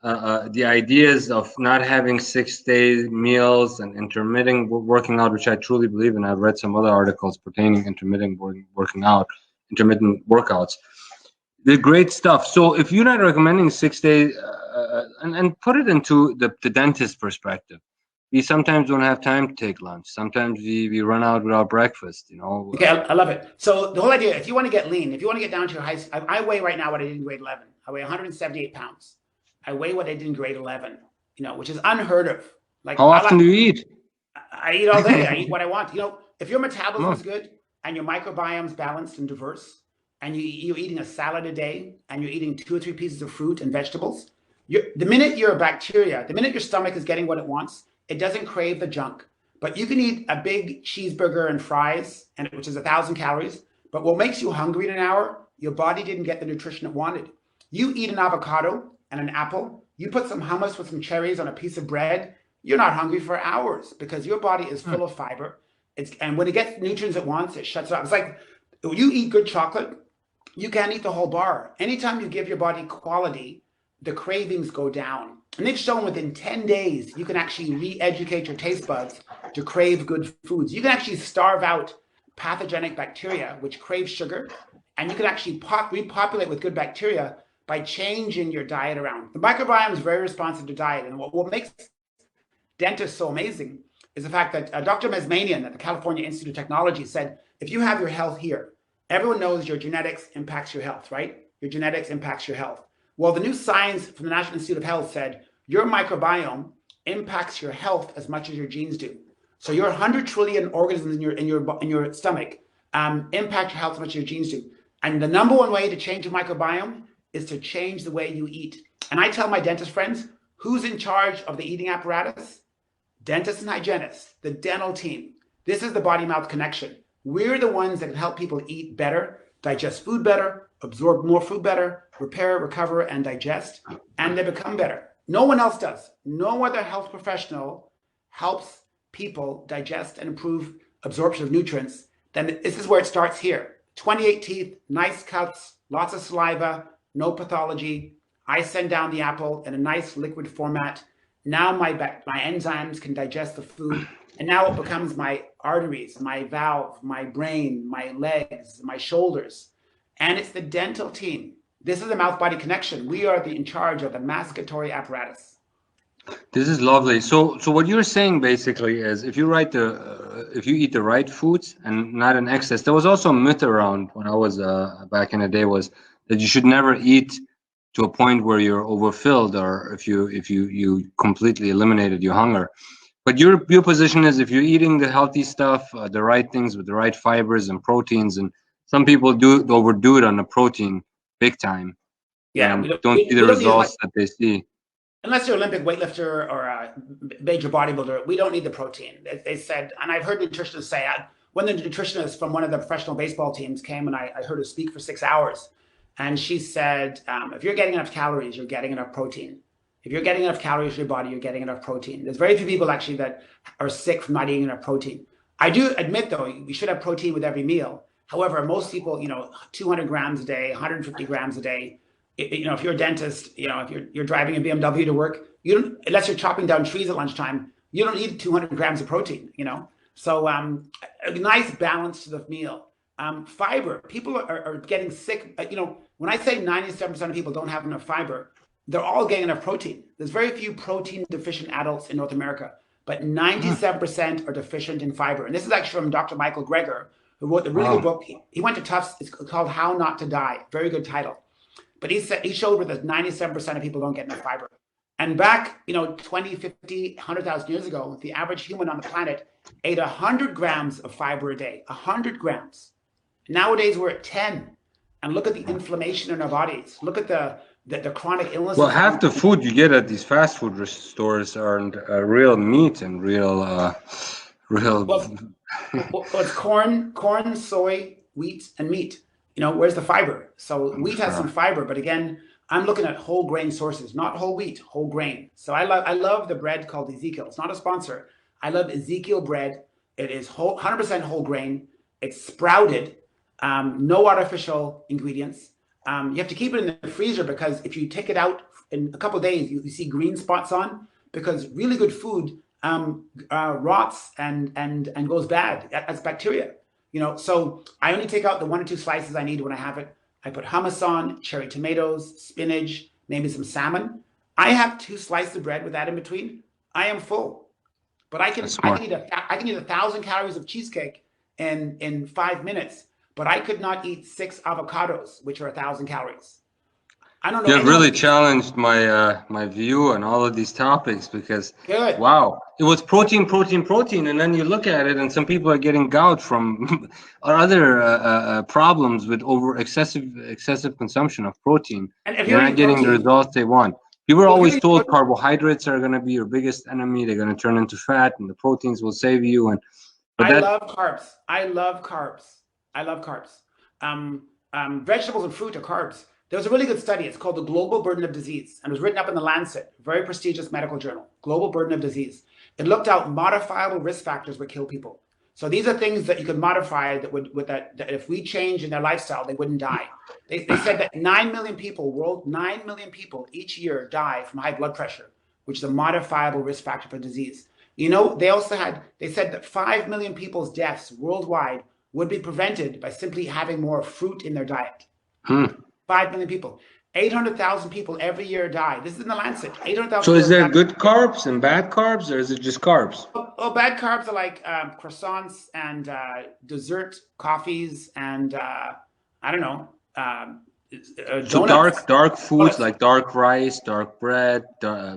the ideas of not having 6-day meals and intermittent working out, which I truly believe in. I've read some other articles pertaining intermittent intermittent workouts. They're great stuff. So if you're not recommending 6 days, and put it into the dentist perspective, we sometimes don't have time to take lunch. Sometimes we run out without breakfast, Okay, I love it. So the whole idea, if you want to get lean, if you want to get down to your height, I weigh right now what I did in grade 11. I weigh 178 pounds. I weigh what I did in grade 11, which is unheard of. Like, how often do you eat? I eat all day. I eat what I want. If your metabolism is good and your microbiome's balanced and diverse, and you're eating a salad a day, and you're eating 2 or 3 pieces of fruit and vegetables, the minute your stomach is getting what it wants, it doesn't crave the junk. But you can eat a big cheeseburger and fries, which is 1,000 calories. But what makes you hungry in an hour, your body didn't get the nutrition it wanted. You eat an avocado and an apple, you put some hummus with some cherries on a piece of bread, you're not hungry for hours because your body is full of fiber. And when it gets nutrients it wants, it shuts it off. It's like when you eat good chocolate, you can't eat the whole bar. Anytime you give your body quality, the cravings go down. And they've shown within 10 days, you can actually re-educate your taste buds to crave good foods. You can actually starve out pathogenic bacteria, which crave sugar, and you can actually repopulate with good bacteria by changing your diet around. The microbiome is very responsive to diet. And what makes dentists so amazing is the fact that Dr. Mesmanian at the California Institute of Technology said, if you have your health here, everyone knows your genetics impacts your health, right? Your genetics impacts your health. Well, the new science from the National Institute of Health said your microbiome impacts your health as much as your genes do. So your 100 trillion organisms in your stomach impact your health as much as your genes do. And the number one way to change your microbiome is to change the way you eat. And I tell my dentist friends, who's in charge of the eating apparatus? Dentists and hygienists, the dental team. This is the body-mouth connection. We're the ones that can help people eat better, digest food better, absorb more food better, repair, recover, and digest, and they become better. No one else does. No other health professional helps people digest and improve absorption of nutrients. Then this is where it starts here. 28 teeth, nice cuts, lots of saliva, no pathology. I send down the apple in a nice liquid format. Now my enzymes can digest the food, and now it becomes my arteries, my valve, my brain, my legs, my shoulders. And it's the dental team. This is the mouth-body connection. We are in charge of the masticatory apparatus. This is lovely. So what you're saying basically is, if you eat the right foods and not in excess. There was also a myth around when I was back in the day, was that you should never eat to a point where you're overfilled, or if you completely eliminated your hunger. But your position is, if you're eating the healthy stuff, the right things with the right fibers and proteins, and some people do overdo it on the protein big time. Yeah, and don't see the results that they see. Unless you're an Olympic weightlifter or a major bodybuilder, we don't need the protein. They said, and I've heard nutritionists say, when the nutritionist from one of the professional baseball teams came and I heard her speak for 6 hours, and she said, if you're getting enough calories, you're getting enough protein. If you're getting enough calories in your body, you're getting enough protein. There's very few people actually that are sick from not eating enough protein. I do admit, though, we should have protein with every meal. However, most people, 200 grams a day, 150 grams a day. If you're a dentist, if you're driving a BMW to work, unless you're chopping down trees at lunchtime, you don't need 200 grams of protein, So a nice balance to the meal. Fiber, people are getting sick. When I say 97% of people don't have enough fiber, they're all getting enough protein. There's very few protein deficient adults in North America, but 97% are deficient in fiber. And this is actually from Dr. Michael Greger, who wrote the really good book. He went to Tufts. It's called How Not to Die. Very good title. But he showed where that 97% of people don't get enough fiber. And back, 20, 50, 100,000 years ago, the average human on the planet ate 100 grams of fiber a day, 100 grams. Nowadays, we're at 10. And look at the inflammation in our bodies. Look at the chronic illnesses. Well, half the food you get at these fast food stores aren't real meat and real. Well, it's corn, soy, wheat, and meat. Where's the fiber? So wheat has some fiber, but again, I'm looking at whole grain sources, not whole wheat, whole grain. So I love the bread called Ezekiel. It's not a sponsor. I love Ezekiel bread. It is 100% whole grain. It's sprouted, no artificial ingredients. You have to keep it in the freezer because if you take it out in a couple of days, you see green spots on, because really good food rots and goes bad. That's bacteria. So I only take out the 1 or 2 slices I need when I have it. I put hummus on, cherry tomatoes, spinach, maybe some salmon. I have 2 slices of bread with that in between. I am full, but I can eat 1,000 calories of cheesecake in 5 minutes, but I could not eat 6 avocados, which are 1,000 calories. I don't know. You've really challenged my view on all of these topics, because wow, it was protein, and then you look at it, and some people are getting gout from or other problems with excessive consumption of protein. And they're not getting the results they want. You were always told carbohydrates are going to be your biggest enemy. They're going to turn into fat, and the proteins will save you. I love carbs. Vegetables and fruit are carbs. There was a really good study. It's called The Global Burden of Disease, and it was written up in the Lancet, very prestigious medical journal. Global Burden of Disease. It looked out modifiable risk factors would kill people. So these are things that you could modify that if we change in their lifestyle, they wouldn't die. They said that 9 million people, 9 million people each year die from high blood pressure, which is a modifiable risk factor for disease. They said that 5 million people's deaths worldwide would be prevented by simply having more fruit in their diet. 5 million people. 800,000 people every year die. This is in the Lancet. 800,000. So is there good carbs and bad carbs, or is it just carbs? Oh, bad carbs are like croissants and dessert coffees and I don't know. So dark foods like dark rice, dark bread,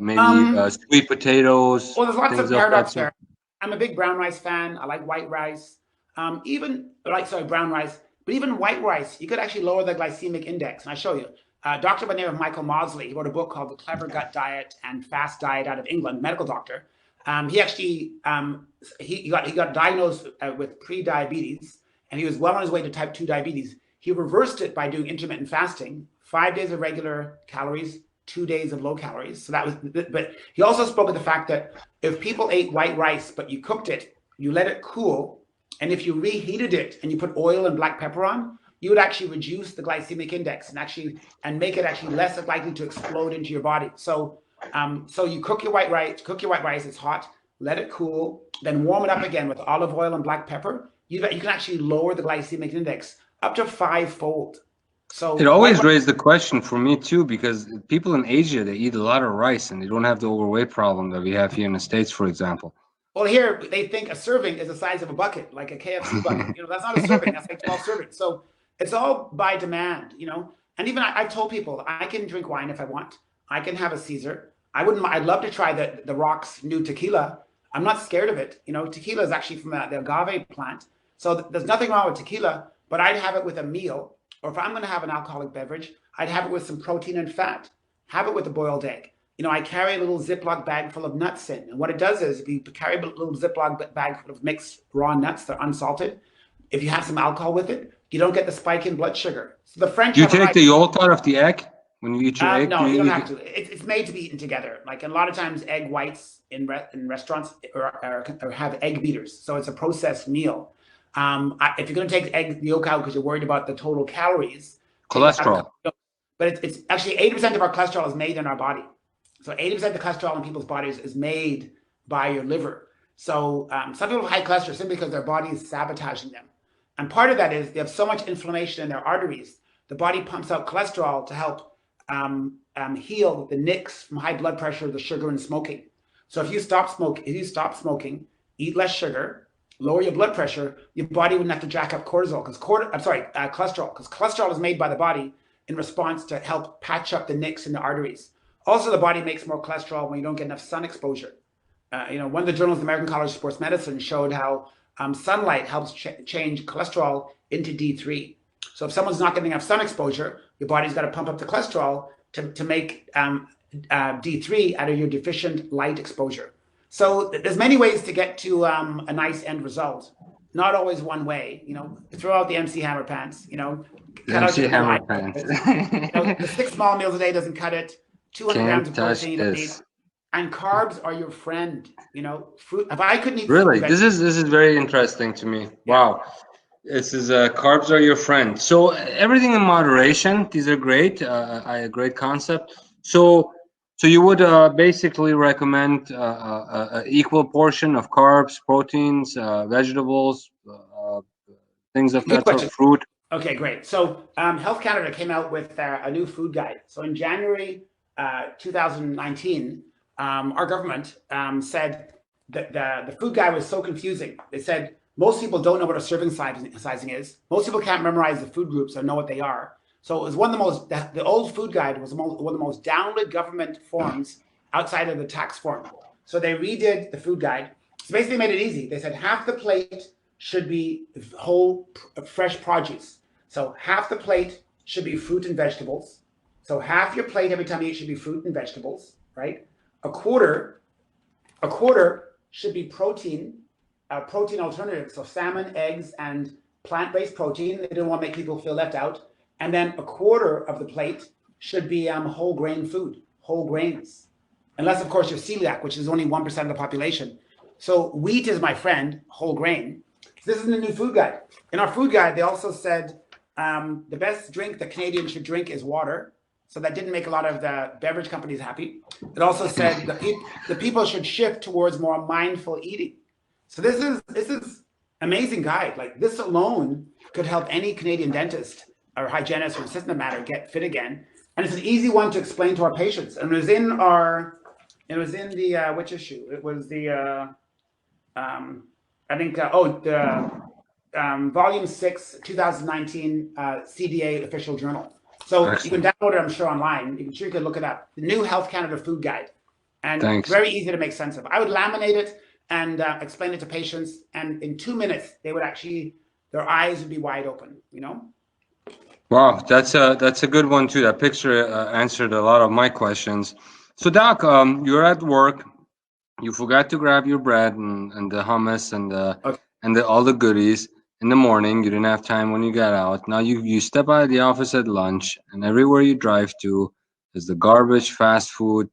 maybe sweet potatoes. Well, there's lots of paradox there. I'm a big brown rice fan. I like white rice. Brown rice. But even white rice, you could actually lower the glycemic index. And I show you. Doctor by the name of Michael Mosley, he wrote a book called The Clever Gut Diet and Fast Diet out of England, medical doctor. He actually he got diagnosed with pre-diabetes, and he was well on his way to type 2 diabetes. He reversed it by doing intermittent fasting, 5 days of regular calories, 2 days of low calories. So that was, but he also spoke of the fact that if people ate white rice, but you cooked it, you let it cool, and if you reheated it and you put oil and black pepper on, you would actually reduce the glycemic index and make it actually less likely to explode into your body. So you cook your white rice, it's hot, let it cool, then warm it up again with olive oil and black pepper. You can actually lower the glycemic index up to 5-fold. So it always raised the question for me too, because people in Asia, they eat a lot of rice and they don't have the overweight problem that we have here in the States, for example. Well, here they think a serving is the size of a bucket, like a KFC bucket. That's not a serving. That's like 12 servings. So it's all by demand, And even I've told people I can drink wine if I want. I can have a Caesar. I'd love to try the Rock's new tequila. I'm not scared of it. Tequila is actually from the agave plant. So there's nothing wrong with tequila, but I'd have it with a meal. Or if I'm going to have an alcoholic beverage, I'd have it with some protein and fat. Have it with a boiled egg. I carry a little Ziploc bag full of nuts in. And what it does is if you carry a little Ziploc bag full of mixed raw nuts, they're unsalted. If you have some alcohol with it, you don't get the spike in blood sugar. So the French. Do you take the yolk out of the egg when you eat your egg? No, you don't have to. It's made to be eaten together. Like a lot of times, egg whites in restaurants or have egg beaters. So it's a processed meal. If you're going to take egg yolk out because you're worried about the total calories, cholesterol. But it's actually 80% of our cholesterol is made in our body. So 80% of the cholesterol in people's bodies is made by your liver. So some people have high cholesterol simply because their body is sabotaging them. And part of that is they have so much inflammation in their arteries. The body pumps out cholesterol to help heal the nicks from high blood pressure, the sugar, and smoking. So if you stop smoking, eat less sugar, lower your blood pressure, your body wouldn't have to jack up cholesterol, because cholesterol is made by the body in response to help patch up the nicks in the arteries. Also, the body makes more cholesterol when you don't get enough sun exposure. One of the journals of the American College of Sports Medicine showed how sunlight helps change cholesterol into D3. So if someone's not getting enough sun exposure, your body's got to pump up the cholesterol to make D3 out of your deficient light exposure. So there's many ways to get to a nice end result. Not always one way. Throw out the MC Hammer pants. Cut out your Hammer pants. The 6 small meals a day doesn't cut it. 200 grams of protein a day. And carbs are your friend. Fruit. If I couldn't eat really, fruit, this is very interesting to me. Wow, this is carbs are your friend. So everything in moderation. These are great. A great concept. So you would basically recommend an equal portion of carbs, proteins, vegetables, things of that sort, fruit. Okay, great. So Health Canada came out with a new food guide. So in January 2019, our government said that the food guide was so confusing. They said most people don't know what a serving sizing is. Most people can't memorize the food groups or know what they are. So it was one of the most, the old food guide was one of the most downloaded government forms outside of the tax form. So they redid the food guide. So basically made it easy. They said half the plate should be whole, fresh produce. So half the plate should be fruit and vegetables. So half your plate every time you eat should be fruit and vegetables, right? A quarter should be protein alternatives. So salmon, eggs, and plant-based protein. They don't want to make people feel left out. And then a quarter of the plate should be whole grain food, whole grains. Unless, of course, you're celiac, which is only 1% of the population. So wheat is my friend, whole grain. This is the new food guide. In our food guide, they also said the best drink that Canadians should drink is water. So that didn't make a lot of the beverage companies happy. It also said the people should shift towards more mindful eating. So this is amazing guide. Like this alone could help any Canadian dentist or hygienist or assistant matter get fit again. And it's an easy one to explain to our patients. And it was in the which issue? It was the volume 6, 2019 CDA official journal. So excellent. You can download it, I'm sure, online. You can look it up. The new Health Canada food guide. And it's very easy to make sense of. I would laminate it and explain it to patients. And in 2 minutes, they would actually, their eyes would be wide open, Wow, that's a good one too. That picture answered a lot of my questions. So Doc, you're at work. You forgot to grab your bread and the hummus and all the goodies in the morning. You didn't have time when you got out. Now you step out of the office at lunch, and everywhere you drive to is the garbage, fast food,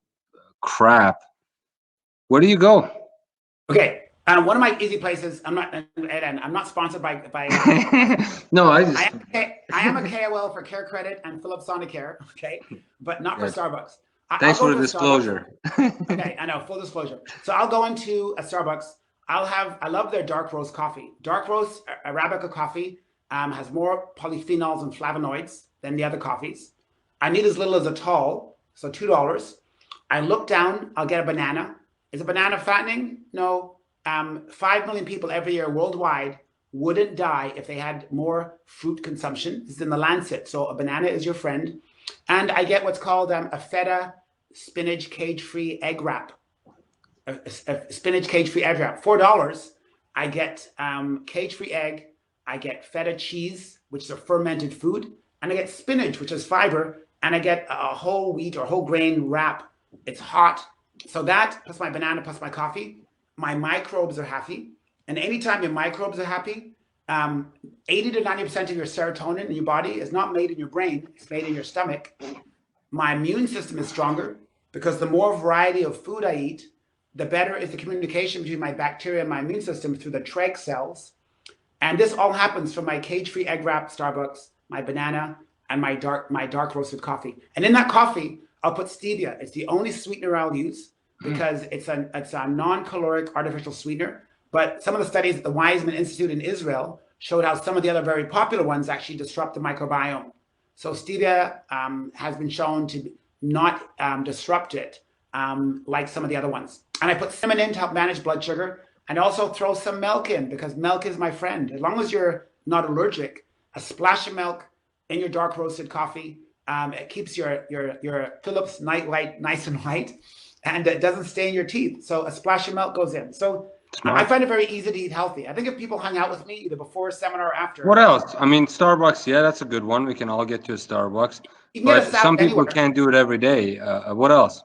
crap. Where do you go? Okay, one of my easy places. I'm not sponsored by. No, I am a KOL for Care Credit and Philips Sonicare. Okay, but not for Starbucks. Thanks for the disclosure. Okay, I know, full disclosure. So I'll go into a Starbucks. I love their dark roast coffee. Dark roast Arabica coffee has more polyphenols and flavonoids than the other coffees. I need as little as a tall, so $2. I look down, I'll get a banana. Is a banana fattening? No. 5 million people every year worldwide wouldn't die if they had more fruit consumption. This is in the Lancet. So a banana is your friend. And I get what's called a feta spinach cage-free egg wrap. A spinach cage-free egg wrap. $4. I get cage-free egg. I get feta cheese, which is a fermented food. And I get spinach, which is fiber. And I get a whole wheat or whole grain wrap. It's hot. So that, plus my banana, plus my coffee, my microbes are happy. And anytime your microbes are happy, 80 to 90% of your serotonin in your body is not made in your brain, it's made in your stomach. My immune system is stronger because the more variety of food I eat, the better is the communication between my bacteria and my immune system through the Treg cells. And this all happens from my cage-free egg wrap Starbucks, my banana, and my dark roasted coffee. And in that coffee, I'll put stevia. It's the only sweetener I'll use because it's a non-caloric artificial sweetener. But some of the studies at the Weizmann Institute in Israel showed how some of the other very popular ones actually disrupt the microbiome. So stevia has been shown to not disrupt it like some of the other ones. And I put cinnamon in to help manage blood sugar, and also throw some milk in because milk is my friend. As long as you're not allergic, a splash of milk in your dark roasted coffee It keeps your Phillips night light nice and white, and it doesn't stain your teeth. So a splash of milk goes in. So I find it very easy to eat healthy. I think if people hung out with me either before a seminar or after. What else? I mean, Starbucks, yeah, that's a good one. We can all get to a Starbucks. You can get a salad some people anywhere. can't do it every day. What else?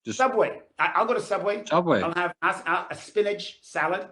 Just Subway. I'll go to Subway. Subway. I'll have a spinach salad.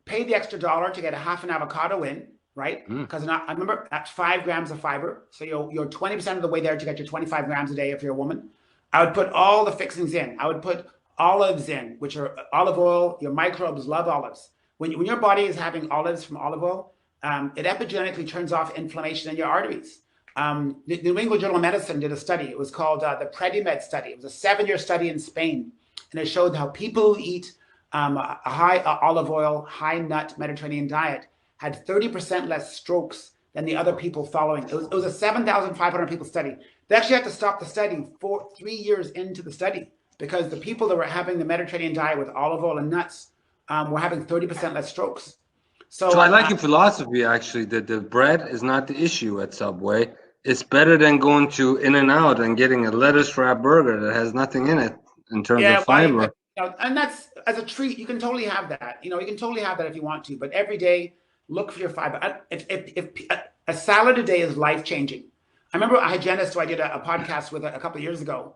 Pay the extra $1 to get a half an avocado in, right? Because I remember that's 5 grams of fiber. So you're 20% of the way there to get your 25 grams a day if you're a woman. I would put all the fixings in. I would put olives in, which are olive oil. Your microbes love olives. When your body is having olives from olive oil, it epigenetically turns off inflammation in your arteries. The New England Journal of Medicine did a study. It was called the Predimed study. It was a 7-year study in Spain. And it showed how people who eat a high olive oil, high nut Mediterranean diet had 30% less strokes than the other people following. It was a 7,500 people study. They actually had to stop the study 3 years into the study because the people that were having the Mediterranean diet with olive oil and nuts were having 30% less strokes. So I like your philosophy, actually, that the bread is not the issue at Subway. It's better than going to In-N-Out and getting a lettuce wrap burger that has nothing in it in terms of fiber. And that's, as a treat, you can totally have that. You can totally have that if you want to. But every day, look for your fiber. If a salad a day is life-changing. I remember a hygienist who I did a podcast with a couple of years ago.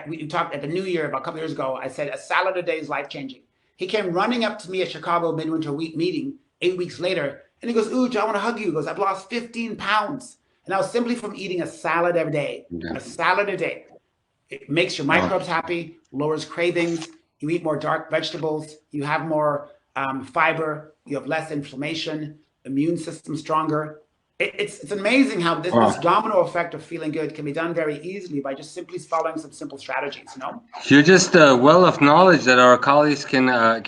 We talked at the New Year about a couple of years ago. I said, a salad a day is life-changing. He came running up to me at Chicago midwinter week meeting 8 weeks later. And he goes, Uche, I want to hug you. He goes, I've lost 15 pounds. And that was simply from eating a salad every day. A salad a day. It makes your microbes happy, lowers cravings. You eat more dark vegetables. You have more fiber. You have less inflammation. Immune system stronger. It's amazing how this domino effect of feeling good can be done very easily by just simply following some simple strategies. You're just a well of knowledge that our colleagues can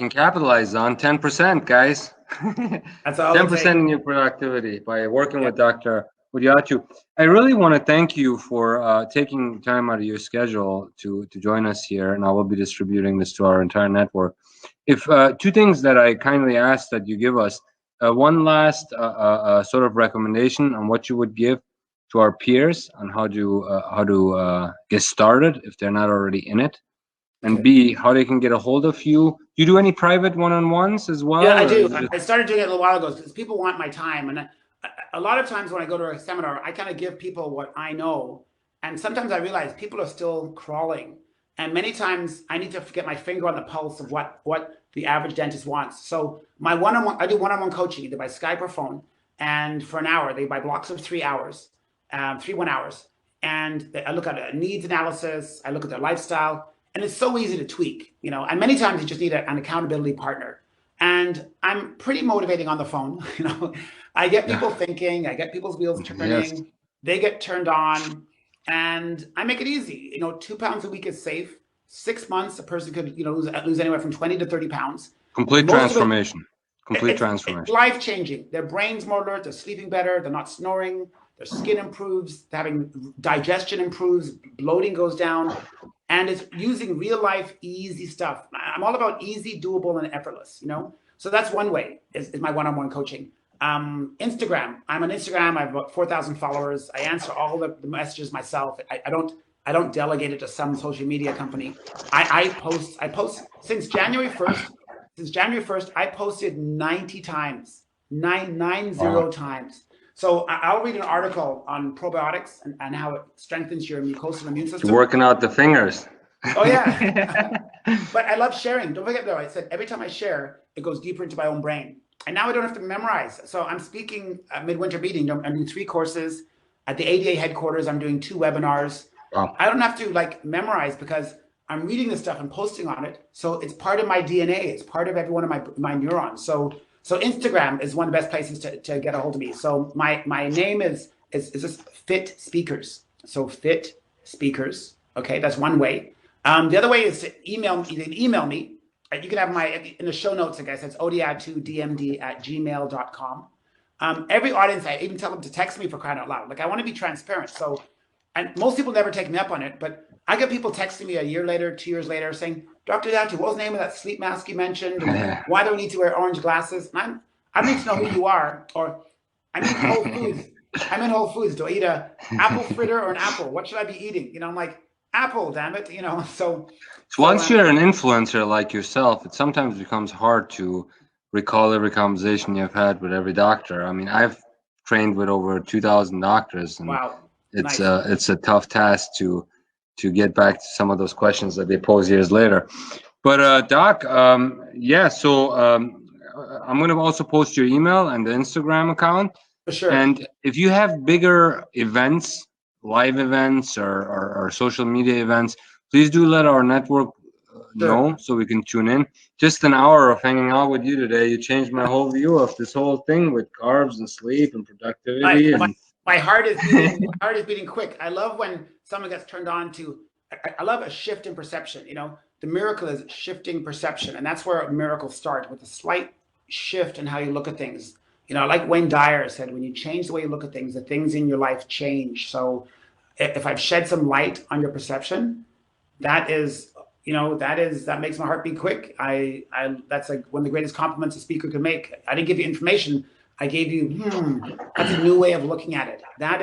capitalize on. 10%, guys. That's all. 10% in your productivity by working with Dr. Odiatu. I really want to thank you for taking time out of your schedule to join us here, and I will be distributing this to our entire network. If 2 things that I kindly ask that you give us, one last sort of recommendation on what you would give to our peers on how to get started if they're not already in it, and B, how they can get a hold of you. You do any private one-on-ones as well? Yeah, I do. I started doing it a little while ago because people want my time, and a lot of times when I go to a seminar, I kind of give people what I know. And sometimes I realize people are still crawling. And many times I need to get my finger on the pulse of what the average dentist wants. So my I do one-on-one coaching either by Skype or phone. And for an hour, they buy blocks of 3 hours, 3 1 hours. And I look at a needs analysis. I look at their lifestyle. And it's so easy to tweak, and many times you just need an accountability partner. And I'm pretty motivating on the phone. I get people thinking, I get people's wheels turning, they get turned on, and I make it easy. 2 pounds a week is safe. 6 months, a person could, lose anywhere from 20 to 30 pounds. Complete transformation. Transformation. It's life-changing. Their brain's more alert, they're sleeping better, they're not snoring, their skin improves, having digestion improves, bloating goes down. And it's using real life, easy stuff. I'm all about easy, doable, and effortless, So that's one way is my one-on-one coaching. Instagram. I'm on Instagram. I have about 4,000 followers. I answer all the messages myself. I don't delegate it to some social media company. I post since January 1st. Since January 1st, I posted 90 times, 90 times. So I'll read an article on probiotics and how it strengthens your mucosal immune system. You're working out the fingers. Oh, yeah. But I love sharing. Don't forget, though, I said every time I share, it goes deeper into my own brain. And now I don't have to memorize. So I'm speaking at midwinter meeting. I'm doing 3 courses. At the ADA headquarters, I'm doing 2 webinars. Wow. I don't have to memorize because I'm reading this stuff and posting on it. So it's part of my DNA. It's part of every one of my neurons. So Instagram is one of the best places to get a hold of me. So my name is just Fit Speakers. So Fit Speakers. Okay, that's one way. The other way is to email me. You can email me. You can have in the show notes, I guess, it's odiatudmd@gmail.com. Every audience, I even tell them to text me for crying out loud. I want to be transparent. So, and most people never take me up on it, but I get people texting me a year later, 2 years later saying, Dr. Odiatu, what was the name of that sleep mask you mentioned? Why do we need to wear orange glasses? And I don't need to know who you are, or I need Whole Foods. I'm in Whole Foods. Do I eat a apple fritter or an apple? What should I be eating? You know, I'm like, apple, damn it. You know, So once you're an influencer like yourself, it sometimes becomes hard to recall every conversation you've had with every doctor. I mean, I've trained with over 2,000 doctors, and wow, it's nice. it's a tough task to get back to some of those questions that they pose years later. But Doc, yeah, so I'm going to also post your email and the Instagram account. For sure. And if you have bigger events, live events or social media events, please do let our network know Sure. so we can tune in. Just an hour of hanging out with you today, you changed my whole view of this whole thing with carbs and sleep and productivity. And My heart is beating. My heart is beating quick. I love when someone gets turned on to. I love a shift in perception. You know, the miracle is shifting perception, and that's where miracles start, with a slight shift in how you look at things. You know, like Wayne Dyer said, when you change the way you look at things, the things in your life change. So, if I've shed some light on your perception, that is, you know, that makes my heart beat quick. That's like one of the greatest compliments a speaker can make. I didn't give you information. I gave you, that's a new way of looking at it. That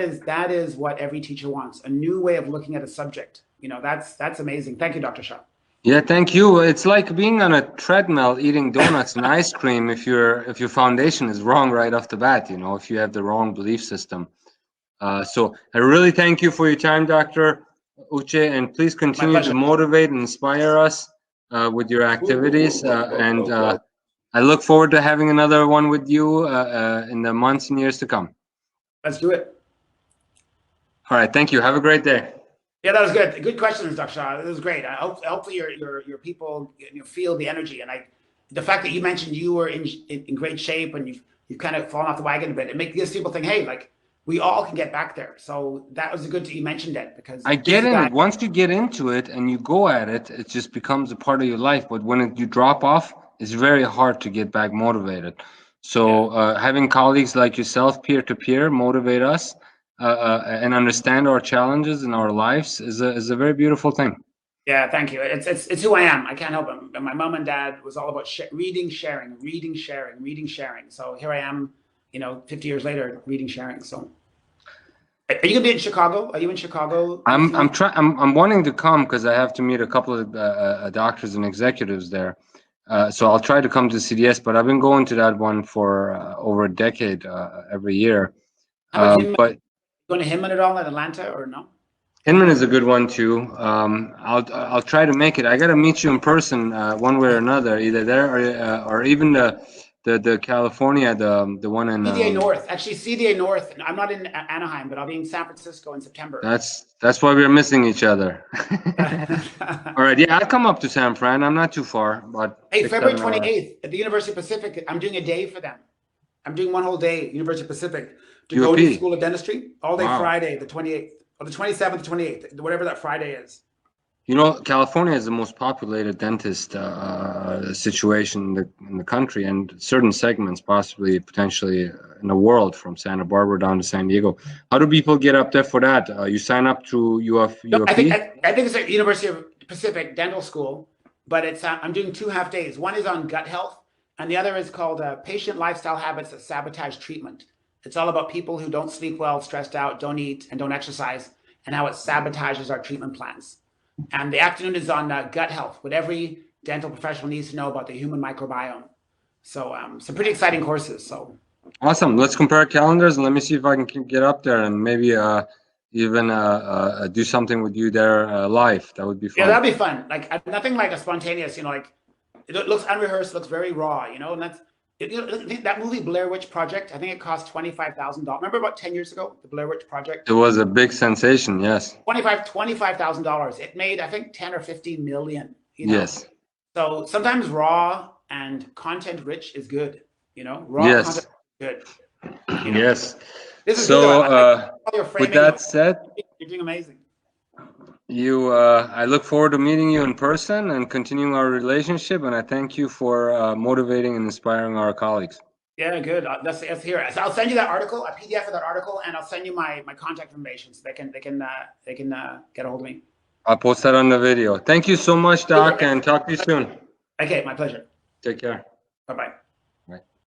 is what every teacher wants, a new way of looking at a subject. You know, that's amazing. Thank you, Dr. Shah. yeah, thank you. It's like being on a treadmill eating donuts and ice cream if your foundation is wrong right off the bat, you know, if you have the wrong belief system. So I really thank you for your time, Dr. Uche, and please continue to motivate and inspire us with your activities. I look forward to having another one with you in the months and years to come. Let's do it. All right, thank you. Have a great day. Yeah, that was good. Good questions, Dr. Shah. It was great. Hopefully your people feel the energy, and the fact that you mentioned you were in great shape and you've kind of fallen off the wagon a bit. It makes people think, hey, like we all can get back there. So that was good that you mentioned it, because I get in it. Once you get into it and you go at it, it just becomes a part of your life. But when you drop off, it's very hard to get back motivated. So having colleagues like yourself, peer to peer, motivate us and understand our challenges in our lives is a very beautiful thing. Yeah, thank you. It's who I am. I can't help it. My mom and dad was all about reading, sharing. So here I am, 50 years later, reading, sharing. So, are you gonna be in Chicago? Are you in Chicago? I'm wanting to come because I have to meet a couple of doctors and executives there. So I'll try to come to CDS, but I've been going to that one for over a decade every year. But going to Hinman at all in Atlanta or no? Hinman is a good one too. I'll try to make it. I got to meet you in person one way or another, either there or even the California, the one in CDA North. Actually, CDA North. I'm not in Anaheim, but I'll be in San Francisco in September. That's why we're missing each other. All right, yeah, I'll come up to San Fran. I'm not too far, but hey, February 28th at the University of Pacific. I'm doing a day for them. I'm doing one whole day, University of Pacific, to go to School of Dentistry all day. Wow. Friday, the 28th. Or the 27th, 28th, whatever that Friday is. You know, California is the most populated dentist situation in the country, and certain segments, possibly, potentially in the world, from Santa Barbara down to San Diego. How do people get up there for that? You sign up through UFP? No, I think it's at University of Pacific Dental School, but it's I'm doing 2 half days. One is on gut health, and the other is called Patient Lifestyle Habits That Sabotage Treatment. It's all about people who don't sleep well, stressed out, don't eat, and don't exercise, and how it sabotages our treatment plans. And the afternoon is on gut health, what every dental professional needs to know about the human microbiome. So some pretty exciting courses. So awesome. Let's compare calendars and let me see if I can get up there and maybe even do something with you there live. That would be fun. Yeah, that'd be fun. Like nothing like a spontaneous, like it looks unrehearsed, looks very raw, and that's. That movie Blair Witch Project, I think it cost $25,000. Remember about 10 years ago, the Blair Witch Project? It was a big sensation, yes. $25,000. It made, I think, 10 or 15 million. Yes. So sometimes raw and content rich is good. Raw content is good. Yes. This is so with that said, you're doing amazing. I look forward to meeting you in person and continuing our relationship, and I thank you for motivating and inspiring our colleagues. Yeah, good. Let's hear it. So I'll send you that article, a PDF of that article, and I'll send you my contact information so they can get a hold of me. I'll post that on the video. Thank you so much, Doc, and talk to you soon. Okay, my pleasure. Take care. Bye-bye.